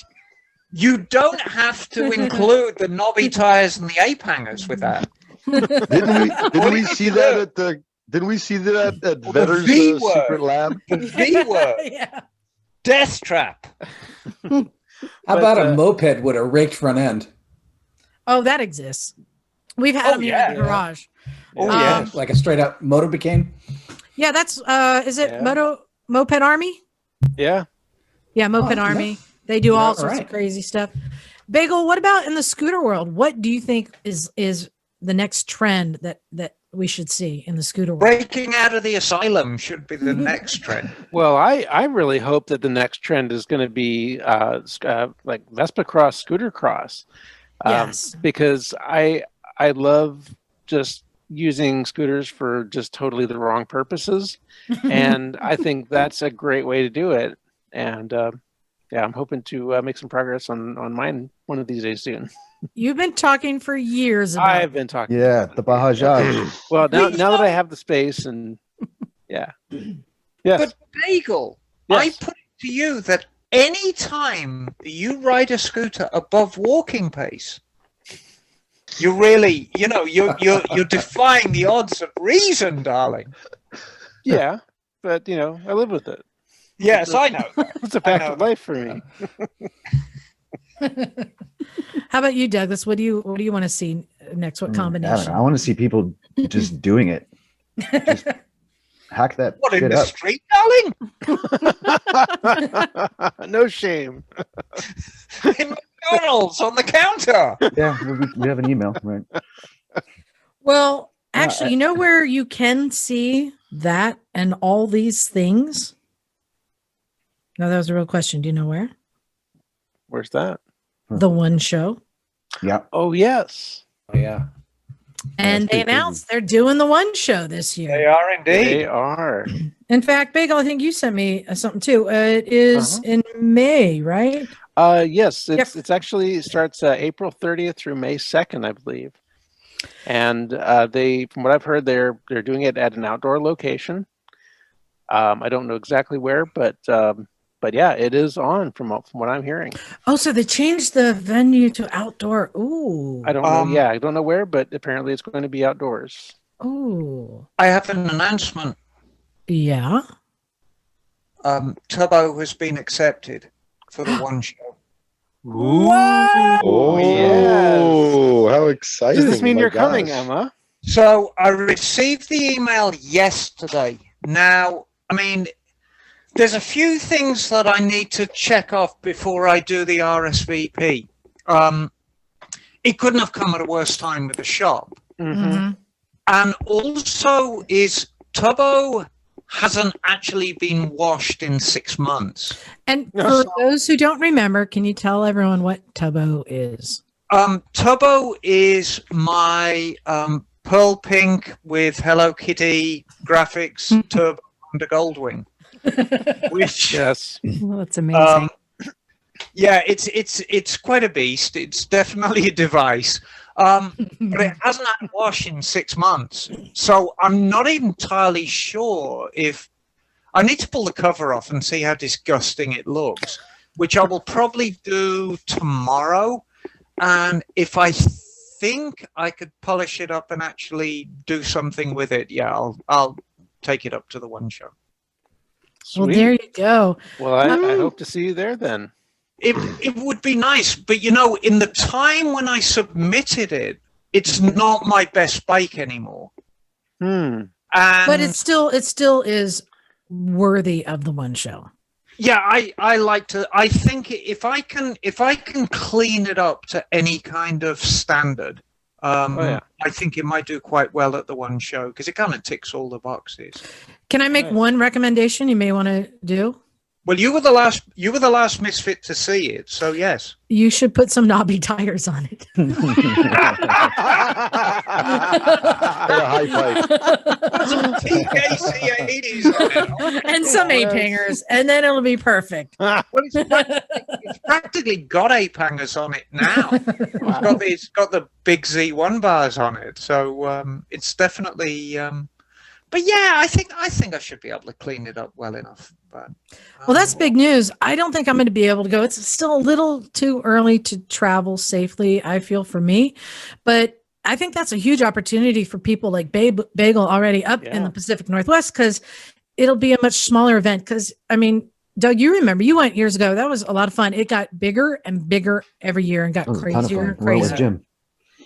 You don't have to include the knobby tires and the ape hangers with that. Didn't we see that at the? Didn't we see that at The Vetter's V word. secret lab? The V word. Yeah. Death trap. How about a moped with a raked front end? Oh, that exists. We've had them yeah. in the garage. Oh, Um, yeah. Like a straight up motor bikini? Yeah, that's is it Yeah. Moped Army? Yeah. Yeah, Moped Oh, Army. They do all Yeah, sorts right. of crazy stuff. Bagel, what about in the scooter world? What do you think is the next trend that we should see in the scooter world? Breaking out of the asylum should be the next trend. Well, I really hope that the next trend is going to be like Vespa Cross, Scooter Cross. Yes. Because I love just using scooters for just totally the wrong purposes. And I think that's a great way to do it. And yeah, I'm hoping to make some progress on mine one of these days soon. You've been talking for years about I've been talking. Yeah, the Bahajaj. Well, now that I have the space and yeah. Yes. But Bagel, Yes. I put it to you that any time that you ride a scooter above walking pace, you really, you're defying the odds of reason, darling. Yeah, but I live with it. Yes, I know. It's a fact of life for me. How about you, Douglas? What do you want to see next? What I don't combination? know. I want to see people just doing it. Just hack that What, in shit the up. street, darling? No shame. In McDonald's on the counter. Yeah, we have an email, right? Well, actually, you know where you can see that and all these things? No, that was a real question. Do you know where? Where's that? The One Show. Yeah. Oh, yes. Oh, yeah. And that's they pretty announced they're doing the One Show this year. They are indeed. They are. In fact, Bagel, I think you sent me something too. It is in May, right? Yes, it's actually it starts April 30th through May 2nd, I believe. And they, from what I've heard, they're doing it at an outdoor location. I don't know exactly where, but yeah, it is on from what I'm hearing. Oh, so they changed the venue to outdoor. Ooh. I don't know. Yeah, I don't know where, but apparently it's going to be outdoors. Ooh. I have an announcement. Yeah. Turbo has been accepted for the One Show. What? Oh, yes. How exciting. Does this mean My you're coming, gosh. Emma? So I received the email yesterday. Now, I mean, there's a few things that I need to check off before I do the RSVP. It couldn't have come at a worse time with the shop. Mm-hmm. And also is Turbo hasn't actually been washed in 6 months. And for those who don't remember, can you tell everyone what Tubbo is? Turbo is my pearl pink with Hello Kitty graphics, turbo under Goldwing. Which Yes. Well, that's amazing. yeah, it's quite a beast. It's definitely a device. But it hasn't had a wash in 6 months. So I'm not entirely sure if I need to pull the cover off and see how disgusting it looks, which I will probably do tomorrow. And if I think I could polish it up and actually do something with it, yeah, I'll take it up to the one show. Well, Sweet. there you go. Well, I hope to see you there then. It would be nice, but you know, in the time when I submitted it, it's not my best bike anymore. Hmm. And But it still is worthy of the one show. yeah, I like to. I think if I can clean it up to any kind of standard, I think it might do quite well at the one show because it kind of ticks all the boxes. Can I make one recommendation you may want to do? Well, you were the last misfit to see it, so yes. You should put some knobby tires on it. High five. Some TKC 80s on it. And some ape hangers, and then it'll be perfect. Well, it's practically got ape hangers on it now. It's got the big Z1 bars on it, so it's definitely. But yeah, I think I should be able to clean it up well enough. But Well, that's big news. I don't think I'm going to be able to go. It's still a little too early to travel safely, I feel, for me. But I think that's a huge opportunity for people like Bagel already up in the Pacific Northwest, because it'll be a much smaller event. Because, I mean, Doug, you remember you went years ago. That was a lot of fun. It got bigger and bigger every year and got crazier and Well, with crazier. Jim.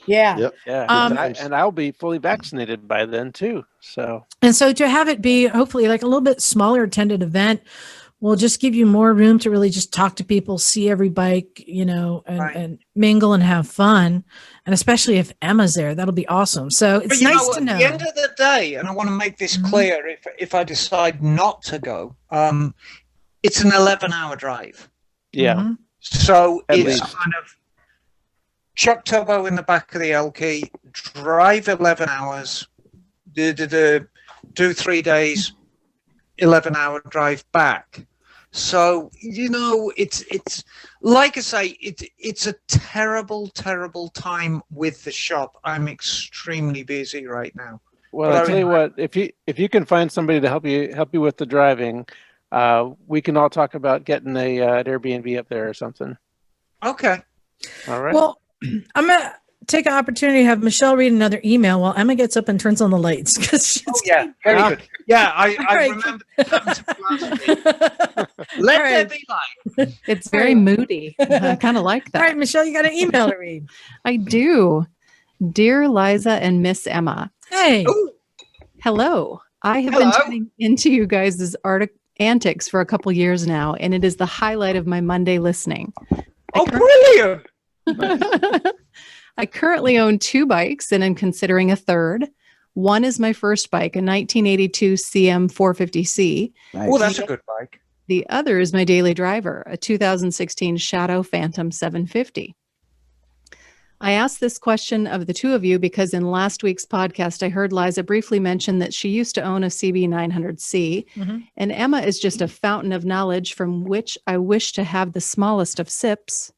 Yeah. Yep. Yeah. And I'll be fully vaccinated by then too. So. And so to have it be hopefully like a little bit smaller attended event will just give you more room to really just talk to people, see every bike, you know, and mingle and have fun. And especially if Emma's there, that'll be awesome. So it's nice to know. At the end of the day, and I want to make this clear, if I decide not to go, it's an 11-hour drive. Yeah. Mm-hmm. So At it's least. kind of chuck turbo in the back of the Elky, drive 11 hours, do 3 days, 11-hour drive back. So, you know, it's like I say, it's a terrible, terrible time with the shop. I'm extremely busy right now. Well, I'll tell you what, if you can find somebody to help you with the driving, we can all talk about getting an Airbnb up there or something. Okay. All right. Well, I'm going to take an opportunity to have Michelle read another email while Emma gets up and turns on the lights. Very good. Yeah, I right. remember last week. Let there be light. It's very moody. I kind of like that. All right, Michelle, you got an email to read. I do. Dear Liza and Miss Emma. Hey. Ooh. Hello. I have been tuning into you guys' antics for a couple years now, and it is the highlight of my Monday listening. Brilliant. I currently own 2 bikes and I'm considering a third. One is my first bike, a 1982 CM 450C. Nice. Oh, that's a good bike. The other is my daily driver, a 2016 Shadow Phantom 750. I asked this question of the two of you because in last week's podcast, I heard Liza briefly mention that she used to own a CB 900C, and Emma is just a fountain of knowledge from which I wish to have the smallest of sips.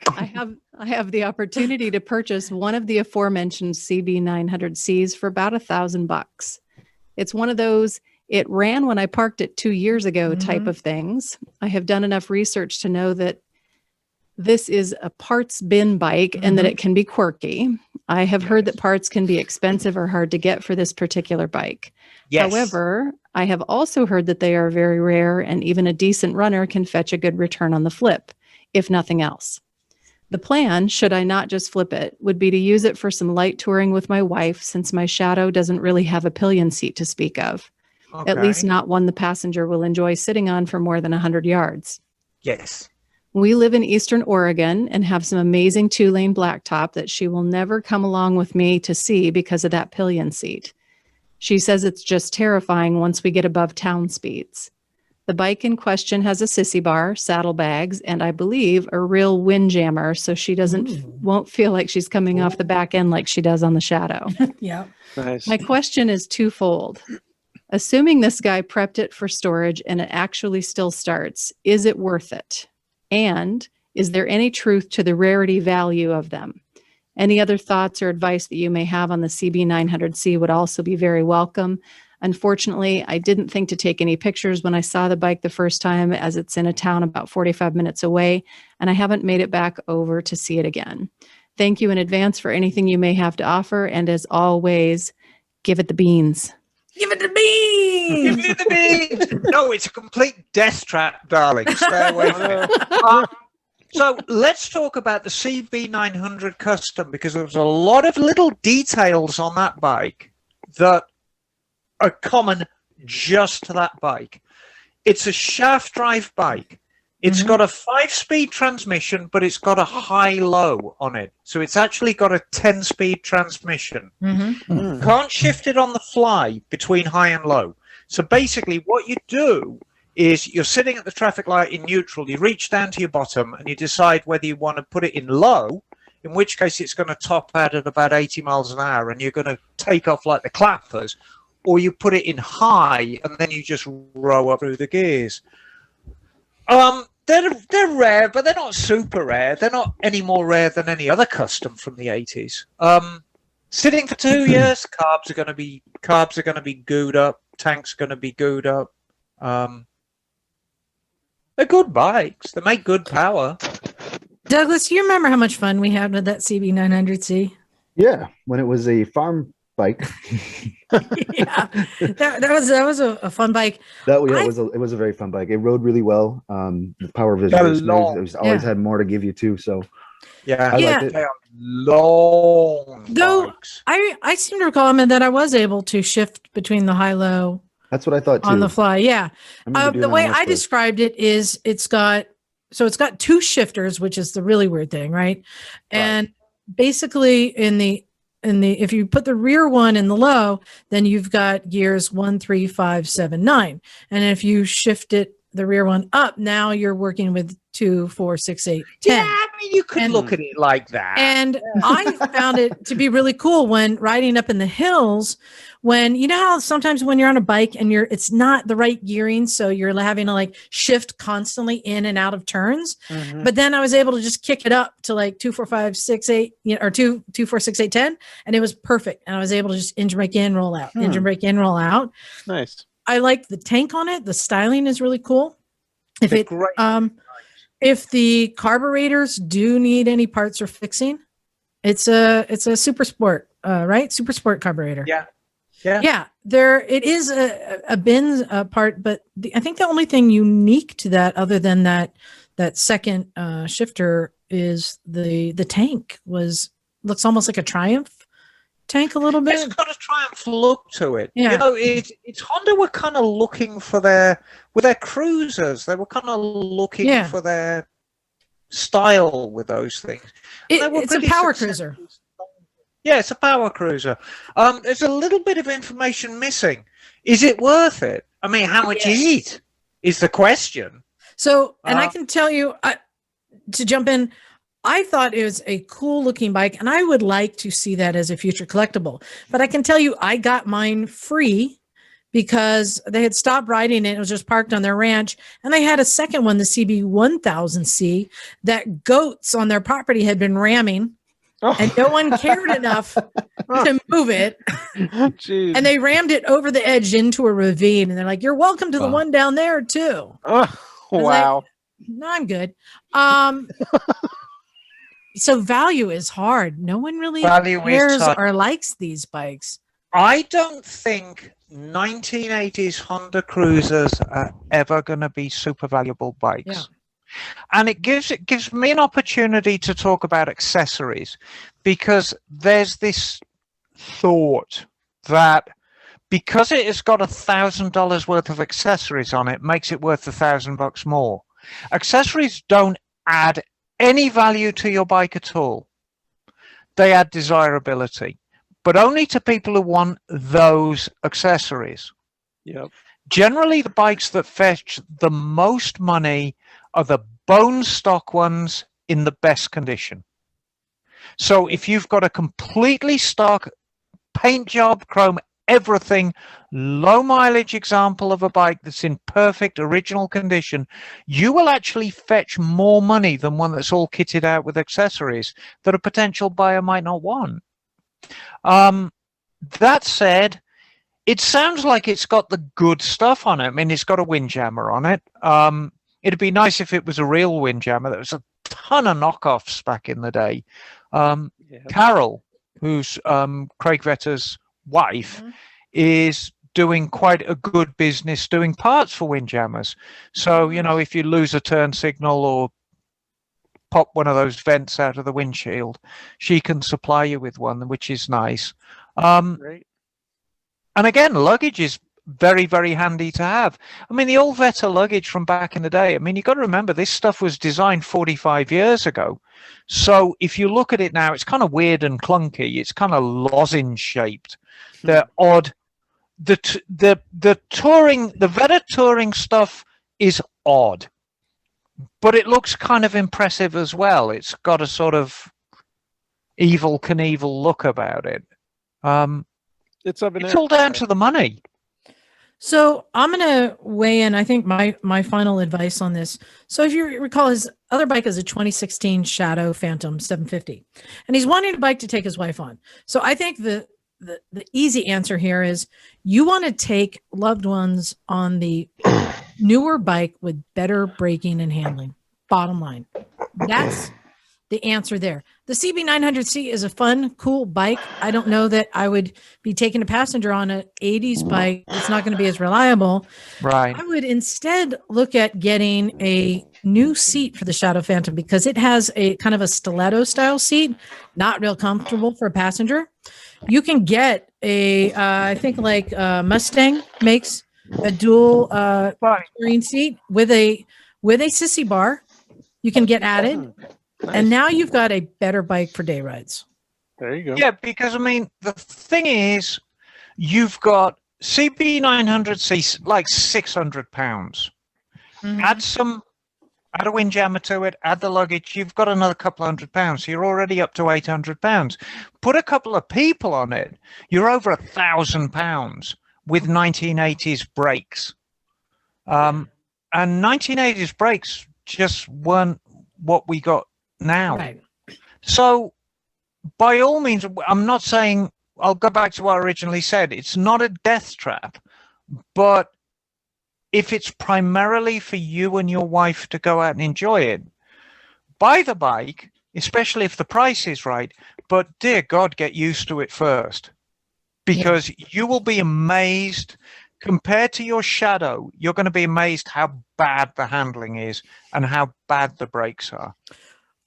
I have the opportunity to purchase one of the aforementioned CB 900Cs for about $1,000. It's one of those it ran when I parked it 2 years ago type of things. I have done enough research to know that this is a parts bin bike and that it can be quirky. I have heard that parts can be expensive or hard to get for this particular bike. Yes. However, I have also heard that they are very rare and even a decent runner can fetch a good return on the flip, if nothing else. The plan, should I not just flip it, would be to use it for some light touring with my wife since my Shadow doesn't really have a pillion seat to speak of. Okay. At least not one the passenger will enjoy sitting on for more than 100 yards. Yes. We live in Eastern Oregon and have some amazing 2-lane blacktop that she will never come along with me to see because of that pillion seat. She says it's just terrifying once we get above town speeds. The bike in question has a sissy bar, saddlebags, and I believe a real windjammer, so she won't feel like she's coming off the back end like she does on the Shadow. Yeah. Nice. My question is twofold. Assuming this guy prepped it for storage and it actually still starts, is it worth it? And is there any truth to the rarity value of them? Any other thoughts or advice that you may have on the CB900C would also be very welcome. Unfortunately, I didn't think to take any pictures when I saw the bike the first time, as it's in a town about 45 minutes away, and I haven't made it back over to see it again. Thank you in advance for anything you may have to offer, and as always, give it the beans. Give it the beans. Give it the beans. No, it's a complete death trap, darling. Stay away from it. So let's talk about the CB900 Custom, because there's a lot of little details on that bike that are common just to that bike. It's a shaft drive bike. It's got a 5-speed transmission, but it's got a high-low on it. So it's actually got a 10-speed transmission. Can't shift it on the fly between high and low. So basically what you do is you're sitting at the traffic light in neutral, you reach down to your bottom and you decide whether you want to put it in low, in which case it's going to top out at about 80 miles an hour and you're going to take off like the clappers, or you put it in high and then you just row up through the gears. They're rare, but they're not super rare. They're not any more rare than any other custom from the 80s. Sitting for 2 years, carbs are going to be gooed up, tanks are going to be gooed up. They're good bikes. They make good power. Douglas, do you remember how much fun we had with that CB900C? Yeah, when it was a farm bike. Yeah, that was a fun bike. It was a very fun bike. It rode really well. The power vision was smooth. It was always had more to give you too. So yeah, I liked it. They are long bikes. I seem to recall that I was able to shift between the high-low. That's what I thought too. On the fly, yeah. The way I described it is it's got 2 shifters, which is the really weird thing, right? And basically if you put the rear one in the low, then you've got gears 1, 3, 5, 7, 9. And if you shift the rear one up, now you're working with 2, 4, 6, 8, 10. Yeah, I mean, you could look at it like that. And I found it to be really cool when riding up in the hills, when you know how sometimes when you're on a bike and it's not the right gearing, so you're having to like shift constantly in and out of turns. But then I was able to just kick it up to like 2, 4, 5, 6, 8, or 2, 4, 6, 8, 10, and it was perfect. And I was able to just engine brake in, roll out, engine brake in, roll out. Nice. I like the tank on it. The styling is really cool. If the carburetors do need any parts or fixing, it's a super sport, right? Super sport carburetor. Yeah. There it is a bin part, but I think the only thing unique to that, other than that second shifter, is the tank looks almost like a Triumph tank a little bit. It's got a Triumph look to it. Yeah. You know, it's Honda were kind of looking for their cruisers. They were kind of looking for their style with those things. It's a power cruiser. Yeah, it's a power cruiser. There's a little bit of information missing. Is it worth it? I mean, how much is it? Is the question. So, and I can tell you, to jump in, I thought it was a cool looking bike, and I would like to see that as a future collectible. But I can tell you, I got mine free because they had stopped riding it. It was just parked on their ranch. And they had a second one, the CB1000C, that goats on their property had been ramming. And no one cared enough to move it. And they rammed it over the edge into a ravine. And they're like, "You're welcome to the one down there too." Oh, wow. Like, no, I'm good. So value is hard. No one really cares or likes these bikes. I don't think 1980s Honda Cruisers are ever going to be super valuable bikes. Yeah. And it gives me an opportunity to talk about accessories, because there's this thought that because it has got $1,000 worth of accessories on it, makes it worth $1,000 more. Accessories don't add any value to your bike at all. They add desirability, but only to people who want those accessories. Yep. Generally, the bikes that fetch the most money are the bone stock ones in the best condition. So if you've got a completely stock paint job, chrome, everything, low mileage example of a bike that's in perfect original condition, you will actually fetch more money than one that's all kitted out with accessories that a potential buyer might not want. That said, it sounds like it's got the good stuff on it. I mean, it's got a windjammer on it. It'd be nice if it was a real windjammer. There was a ton of knockoffs back in the day. Carol, who's Craig Vetter's wife, is doing quite a good business doing parts for windjammers. So, you know, if you lose a turn signal or pop one of those vents out of the windshield, she can supply you with one, which is nice. Great. And again, luggage is very, very handy to have. I mean, the old Vetter luggage from back in the day, I mean, you've got to remember this stuff was designed 45 years ago. So if you look at it now, it's kind of weird and clunky. It's kind of lozenge shaped. They're odd. The Vetter touring stuff is odd, but it looks kind of impressive as well. It's got a sort of Evel Knievel look about it. It's all down to the money. So I'm going to weigh in. I think my final advice on this. So if you recall, his other bike is a 2016 Shadow Phantom 750, and he's wanting a bike to take his wife on. So I think the easy answer here is you want to take loved ones on the newer bike with better braking and handling. Bottom line. That's the answer there. The CB900C is a fun, cool bike. I don't know that I would be taking a passenger on an 80s bike. It's not going to be as reliable. Right. I would instead look at getting a new seat for the Shadow Phantom because it has a kind of a stiletto style seat, not real comfortable for a passenger. You can get a, I think like Mustang makes a dual steering seat with a sissy bar. You can get added. Nice. And now you've got a better bike for day rides. There you go. Yeah, because I mean, the thing is, you've got CB900C, like 600 pounds. Mm-hmm. Add a windjammer to it, add the luggage, you've got another couple hundred pounds. So you're already up to 800 pounds. Put a couple of people on it, you're over 1,000 pounds with 1980s brakes. And 1980s brakes just weren't what we got now. Right. So by all means, I'm not saying, I'll go back to what I originally said, it's not a death trap, but if it's primarily for you and your wife to go out and enjoy it, buy the bike, especially if the price is right, but dear God, get used to it first, because you will be amazed. Compared to your Shadow, you're going to be amazed how bad the handling is and how bad the brakes are.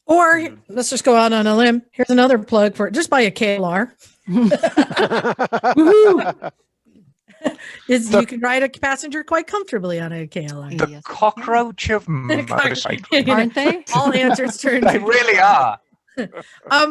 Or let's just go out on a limb. Here's another plug for it. Just buy a KLR. You can ride a passenger quite comfortably on a KLR. The cockroach of motorcycles. Aren't they? All answers turn. They really are.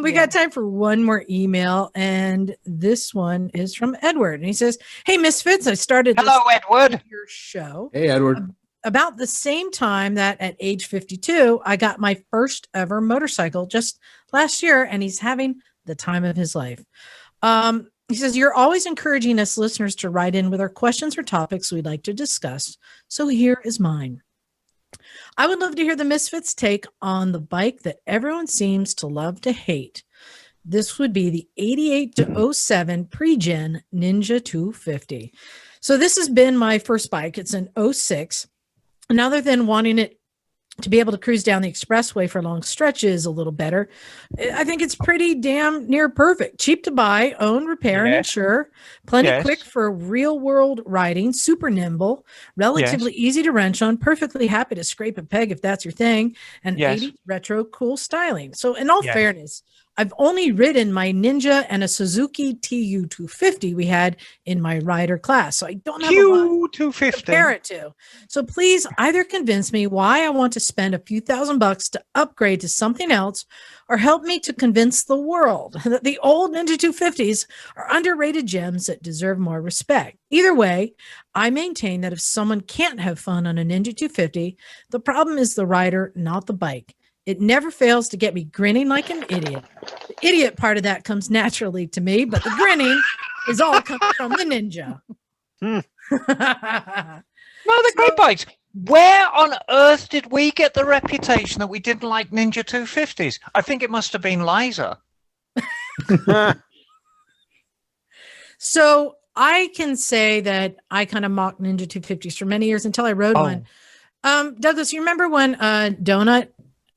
We got time for one more email, and this one is from Edward, and he says, "Hey, Misfits, I started Hello, Edward. Your show. Hey, Edward. About the same time that at age 52, I got my first ever motorcycle just last year, and he's having the time of his life." He says, "You're always encouraging us listeners to write in with our questions or topics we'd like to discuss. So here is mine. I would love to hear the Misfits' take on the bike that everyone seems to love to hate. This would be the 88 to 07 pre-gen Ninja 250. So this has been my first bike. It's an 06. And other than wanting it to be able to cruise down the expressway for long stretches a little better, I think it's pretty damn near perfect. Cheap to buy, own, repair, and insure. Plenty quick for real world riding, super nimble, relatively easy to wrench on, perfectly happy to scrape a peg if that's your thing, and 80s retro cool styling. So in all fairness, I've only ridden my Ninja and a Suzuki TU 250 we had in my rider class. So I don't have a lot to compare it to. So please either convince me why I want to spend a few $1,000s to upgrade to something else, or help me to convince the world that the old Ninja 250s are underrated gems that deserve more respect. Either way, I maintain that if someone can't have fun on a Ninja 250, the problem is the rider, not the bike. It never fails to get me grinning like an idiot. The idiot part of that comes naturally to me, but the grinning is all coming from the Ninja. No, they're great bikes. Where on earth did we get the reputation that we didn't like Ninja 250s? I think it must have been Liza. So I can say that I kind of mocked Ninja 250s for many years until I rode one. Douglas, you remember when Donut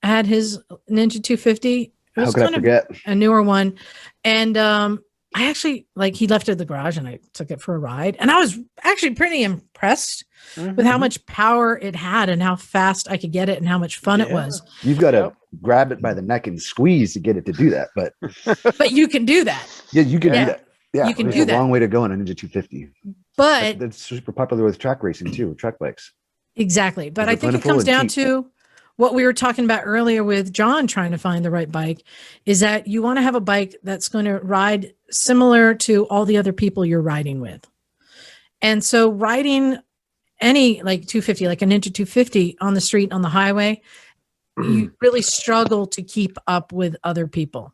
had his Ninja 250? How could I forget? A newer one. And I actually, he left it at the garage and I took it for a ride. And I was actually pretty impressed with how much power it had and how fast I could get it and how much fun it was. You've got to grab it by the neck and squeeze to get it to do that. But you can do that. Yeah, you can do that. Yeah, you can there's do a that. long way to go on a Ninja 250. But that's super popular with track racing too, track bikes. Exactly. But I think it comes down to what we were talking about earlier with John trying to find the right bike, is that you want to have a bike that's going to ride similar to all the other people you're riding with. And so riding any 250, like a Ninja 250 on the street, on the highway, you really struggle to keep up with other people.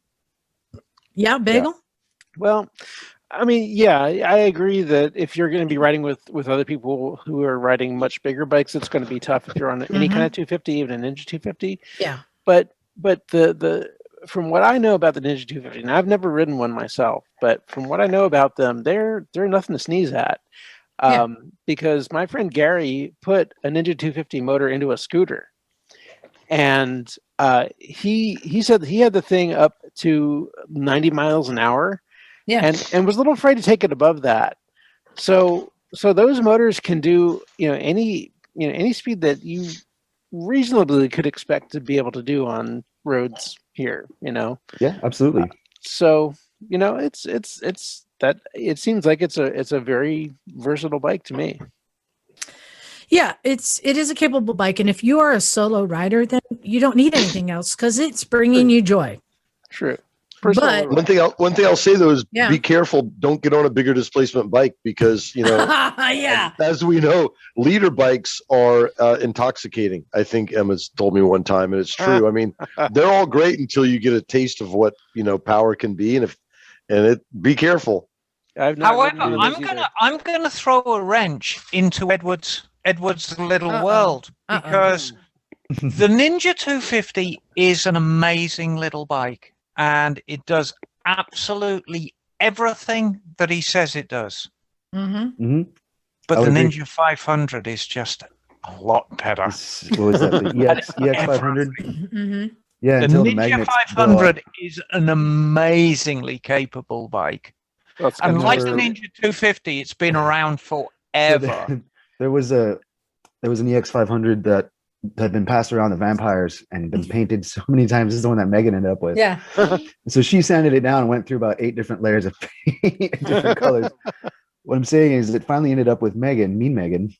Yeah, Bagel? Yeah. Well, I mean, yeah, I agree that if you're going to be riding with other people who are riding much bigger bikes, it's going to be tough if you're on any kind of 250, even a Ninja 250. Yeah. But the from what I know about the Ninja 250, and I've never ridden one myself, but from what I know about them, they're nothing to sneeze at. Because my friend Gary put a Ninja 250 motor into a scooter, and he said that he had the thing up to 90 miles an hour. Yeah. And was a little afraid to take it above that. So those motors can do, any speed that you reasonably could expect to be able to do on roads here, Yeah, absolutely. So, it's that it seems like it's a very versatile bike to me. Yeah, it is a capable bike. And if you are a solo rider, then you don't need anything else because it's bringing you joy. True. But one thing I'll say though is be careful. Don't get on a bigger displacement bike because as we know, leader bikes are intoxicating. I think Emma's told me one time, and it's true. I mean, they're all great until you get a taste of what power can be, and be careful. However, I'm gonna throw a wrench into Edward's little world because the Ninja 250 is an amazing little bike. And it does absolutely everything that he says it does. Mm-hmm. But the Ninja 500 is just a lot better. What was that? The EX 500? Mm-hmm. Yeah, the Ninja 500 is an amazingly capable bike. And like the Ninja 250, it's been around forever. There was an EX 500 that had been passed around the vampires and been painted so many times. This is the one that Megan ended up with. Yeah. So she sanded it down and went through about 8 different layers of paint, different colors. What I'm saying is it finally ended up with Megan,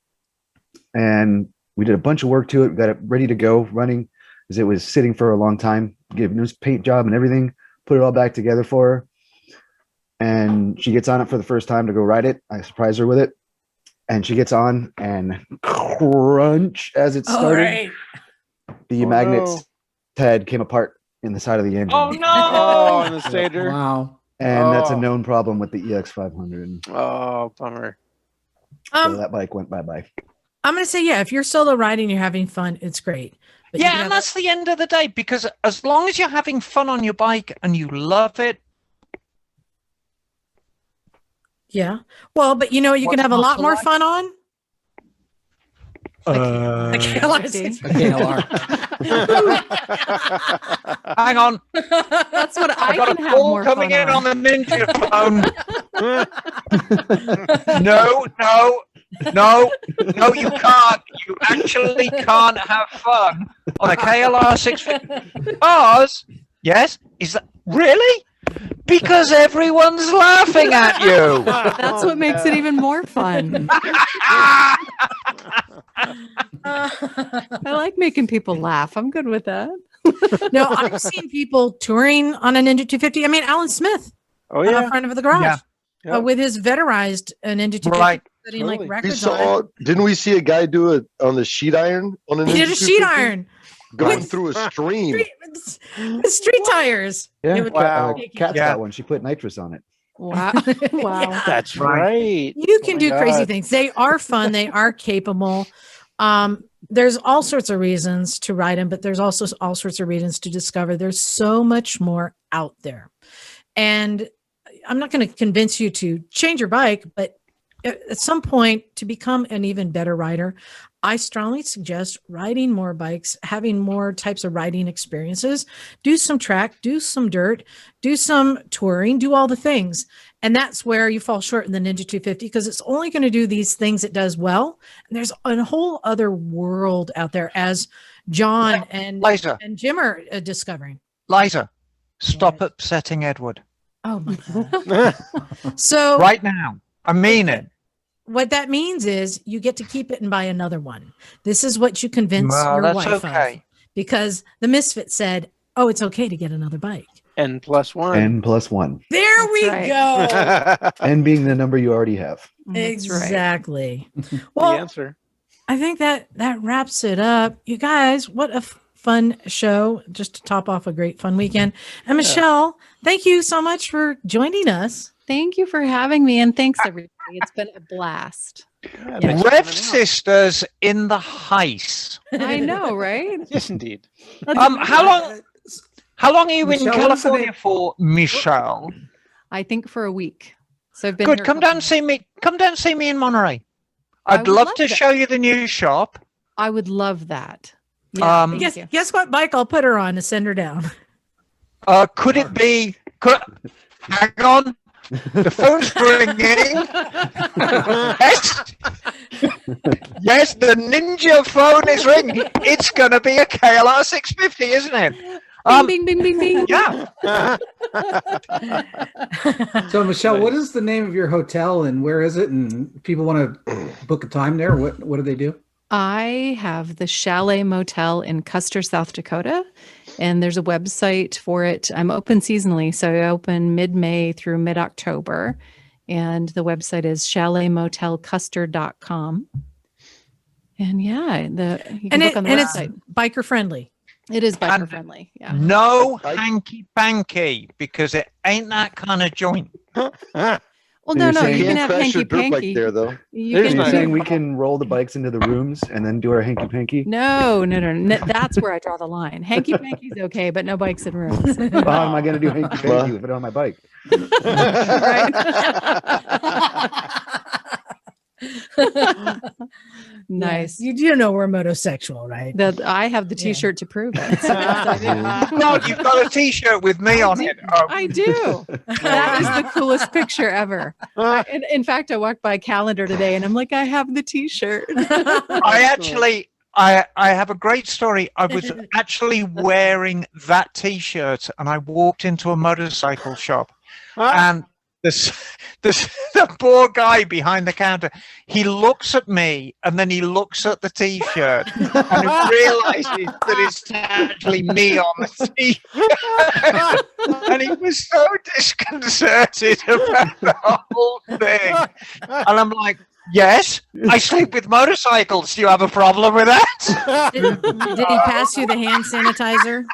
and we did a bunch of work to it. We got it ready to go, running, because it was sitting for a long time, gave a paint job and everything, put it all back together for her. And she gets on it for the first time to go ride it. I surprised her with it. And she gets on and crunch as it started. The magnet's head came apart in the side of the engine. Oh no! Oh, in the stator. Wow. And that's a known problem with the EX 500. Oh, bummer. So that bike went bye-bye. I'm going to say, if you're solo riding, you're having fun, it's great. But and that's the end of the day, because as long as you're having fun on your bike and you love it. Yeah. Well, but you can have a lot more fun on. A KLR. Hang on. That's what I got can a have call more coming fun in on the Ninja phone. No, you can't. You actually can't have fun on a KLR 650. Ours, yes, is that Really? Because everyone's laughing at you. That's what makes it even more fun. I like making people laugh. I'm good with that. No, I've seen people touring on a Ninja 250. I mean, Alan Smith Oh on yeah. the front of the garage Yeah. with his Veterized Ninja 250, Right. setting Totally. like We records on it. didn't we see a guy do it on the sheet iron on an He did a sheet 250? iron. Going with- through a stream. Street tires. Yeah, It was- Wow. Kat's Yeah. got one. She put nitrous on it. Wow. Wow. Yeah. That's Right. right. You Oh can my do crazy God. things. They are fun. They are capable. There's all sorts of reasons to ride them, but there's also all sorts of reasons to discover. There's so much more out there. And I'm not going to convince you to change your bike, but at some point to become an even better rider, I strongly suggest riding more bikes, having more types of riding experiences, do some track, do some dirt, do some touring, do all the things. And that's where you fall short in the Ninja 250 because it's only going to do these things it does well. And there's a whole other world out there as John and Liza, Jim are discovering. Liza, stop Yes. upsetting Edward Oh my God. So right now. I mean it. what that means is you get to keep it and buy another one. This is what you convince Well, your that's wife of. okay. Because the Misfit said, oh, it's okay to get another bike. N plus one. N plus one. There we right. go. N being the number you already have. That's right. Exactly. The Well, answer. I think that wraps it up. You guys, what a fun show. Just to top off a great fun weekend. And Michelle, thank you so much for joining us. Thank you for having me, and thanks everybody. It's been a blast. Yeah, Yeah. thanks for Rev coming out. Sisters in the heist. I know, right? Yes, indeed. How long are you in Michelle, what is the California name? for, Michelle? I think for a week. So I've been Good. here a Come couple down and see me. Come down and see me in Monterey. I I'd would love love to that. show you the new shop. I would love that. Um, Thank you. Guess what bike I'll put her on to send her down? Could it be? Hang on. The phone's ringing. Yes. Yes, the Ninja phone is ringing. It's going to be a KLR 650, isn't it? Bing, bing, bing, bing, bing. Yeah. So, Michelle, what is the name of your hotel and where is it? And if people want to book a time there, what do they do? I have the Chalet Motel in Custer, South Dakota, and there's a website for it. I'm open seasonally, so I open mid-May through mid-October, and the website is chaletmotelcuster.com. And yeah, you can book on the it's website. biker friendly. It is biker And- friendly. Yeah. No I- hanky panky because it ain't that kind of joint. Well, So no, you're no, saying- you You can can't have crash your hanky dirt bike panky. there, though. You There's So can you're not- saying we can roll the bikes into the rooms and then do our hanky panky? No, that's where I draw the line. Hanky panky's okay, but no bikes in rooms. Well, how am I going to do hanky panky with it on my bike? Nice. You do know we're motosexual, right? That I have the T-shirt to prove it. So yes, I do. God, you've got a T-shirt with me on it. Oh, I do. That is the coolest picture ever. In fact, I walked by a calendar today and I'm like, I have the T-shirt. I have a great story. I was actually wearing that T-shirt and I walked into a motorcycle shop and the poor guy behind the counter, he looks at me and then he looks at the T-shirt and he realizes that it's actually me on the T-shirt. And he was so disconcerted about the whole thing. And I'm like, yes, I sleep with motorcycles. Do you have a problem with that? Did he pass you the hand sanitizer?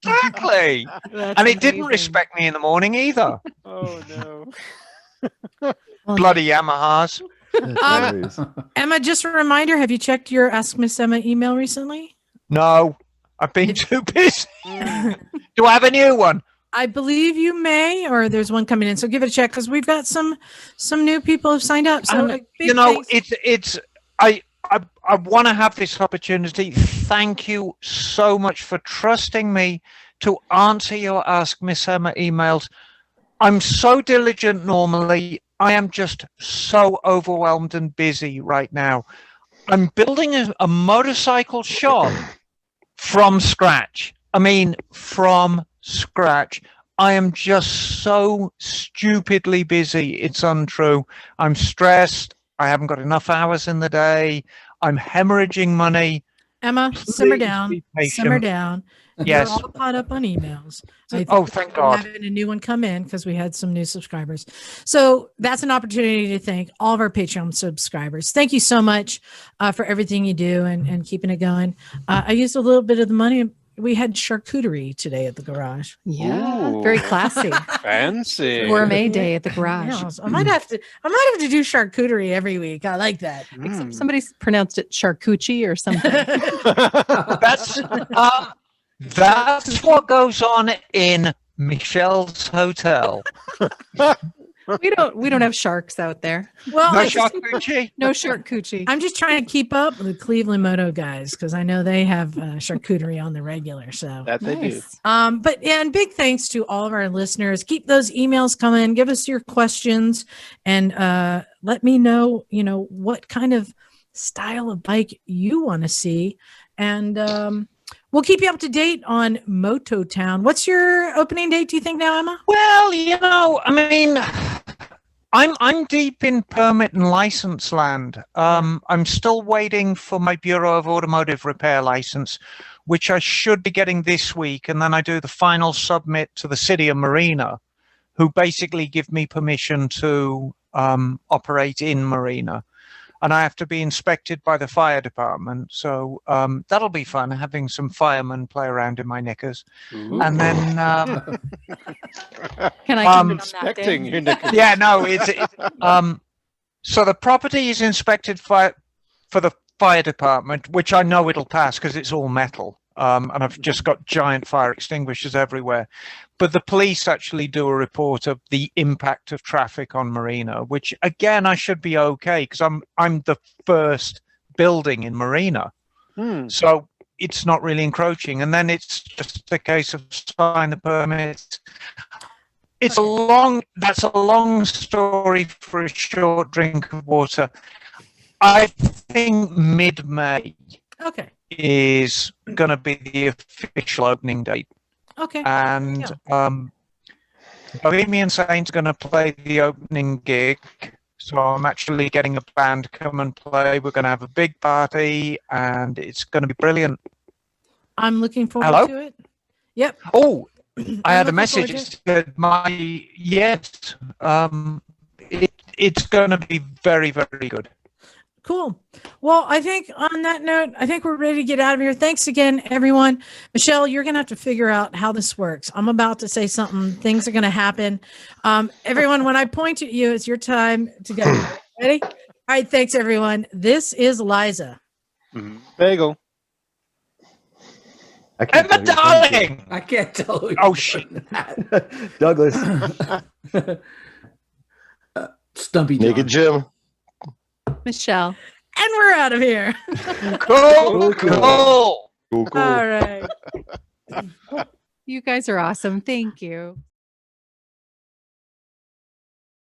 Exactly. That's And he didn't amazing. respect me in the morning either. Oh no. Well, Bloody Yamahas. That's hilarious. Emma, just a reminder, have you checked your Ask Miss Emma email recently? No, I've been too busy. Do I have a new one? I believe you may, or there's one coming in. So give it a check because we've got some new people have signed up. So And, a big you know, thanks. I want to have this opportunity. Thank you so much for trusting me to answer your Ask Miss Emma emails. I'm so diligent normally. I am just so overwhelmed and busy right now. I'm building a motorcycle shop from scratch. I mean, from scratch. I am just so stupidly busy. It's untrue. I'm stressed. I haven't got enough hours in the day. I'm hemorrhaging money. Emma, simmer Please down. be patient. Simmer down. Yes. You're all caught up on emails. Oh, thank God. Having a new one come in because we had some new subscribers. So that's an opportunity to thank all of our Patreon subscribers. Thank you so much for everything you do and keeping it going. I used a little bit of the money. We had charcuterie today at the garage. Yeah, Ooh. very classy. Fancy. Gourmet day at the garage. Yeah, so I might have to do charcuterie every week. I like that. Except somebody's pronounced it charcuterie or something. That's what goes on in Michelle's hotel. we don't have sharks out there. Well, No charcuterie. No charcuterie. I'm just trying to keep up with the Cleveland Moto guys because I know they have charcuterie on the regular. So That they do. Nice. But and big thanks to all of our listeners. Keep those emails coming. Give us your questions and let me know, what kind of style of bike you want to see. And we'll keep you up to date on Mototown. What's your opening date, do you think now, Emma? Well, I mean, I'm deep in permit and license land. I'm still waiting for my Bureau of Automotive Repair license, which I should be getting this week. And then I do the final submit to the city of Marina, who basically give me permission to operate in Marina. And I have to be inspected by the fire department. So that'll be fun, having some firemen play around in my knickers. Ooh. And then... Can I come in on that Inspecting day? your knickers. yeah, no, so the property is inspected for the fire department, which I know it'll pass because it's all metal. And I've just got giant fire extinguishers everywhere. But the police actually do a report of the impact of traffic on Marina, which again, I should be okay because I'm the first building in Marina. So it's not really encroaching. And then it's just a case of sign the permit. That's a long story for a short drink of water. I think mid-May is going to be the official opening date. Okay. And Bohemian Saint's going to play the opening gig. So I'm actually getting a band to come and play. We're going to have a big party and it's going to be brilliant. I'm looking forward Hello? to it. Yep. Oh, I had a looking message. forward It said it's going to be very, very good. Cool. Well, I think on that note, I think we're ready to get out of here. Thanks again, everyone. Michelle, you're going to have to figure out how this works. I'm about to say something. Things are going to happen. Everyone, when I point at you, it's your time to go. Ready? All right. Thanks, everyone. This is Liza. Bagel. Emma, darling! I can't tell you. Oh, shit. Douglas. Stumpy John. Naked Jim. Michelle. And we're out of here. Cool. Cool. All right. You guys are awesome. Thank you.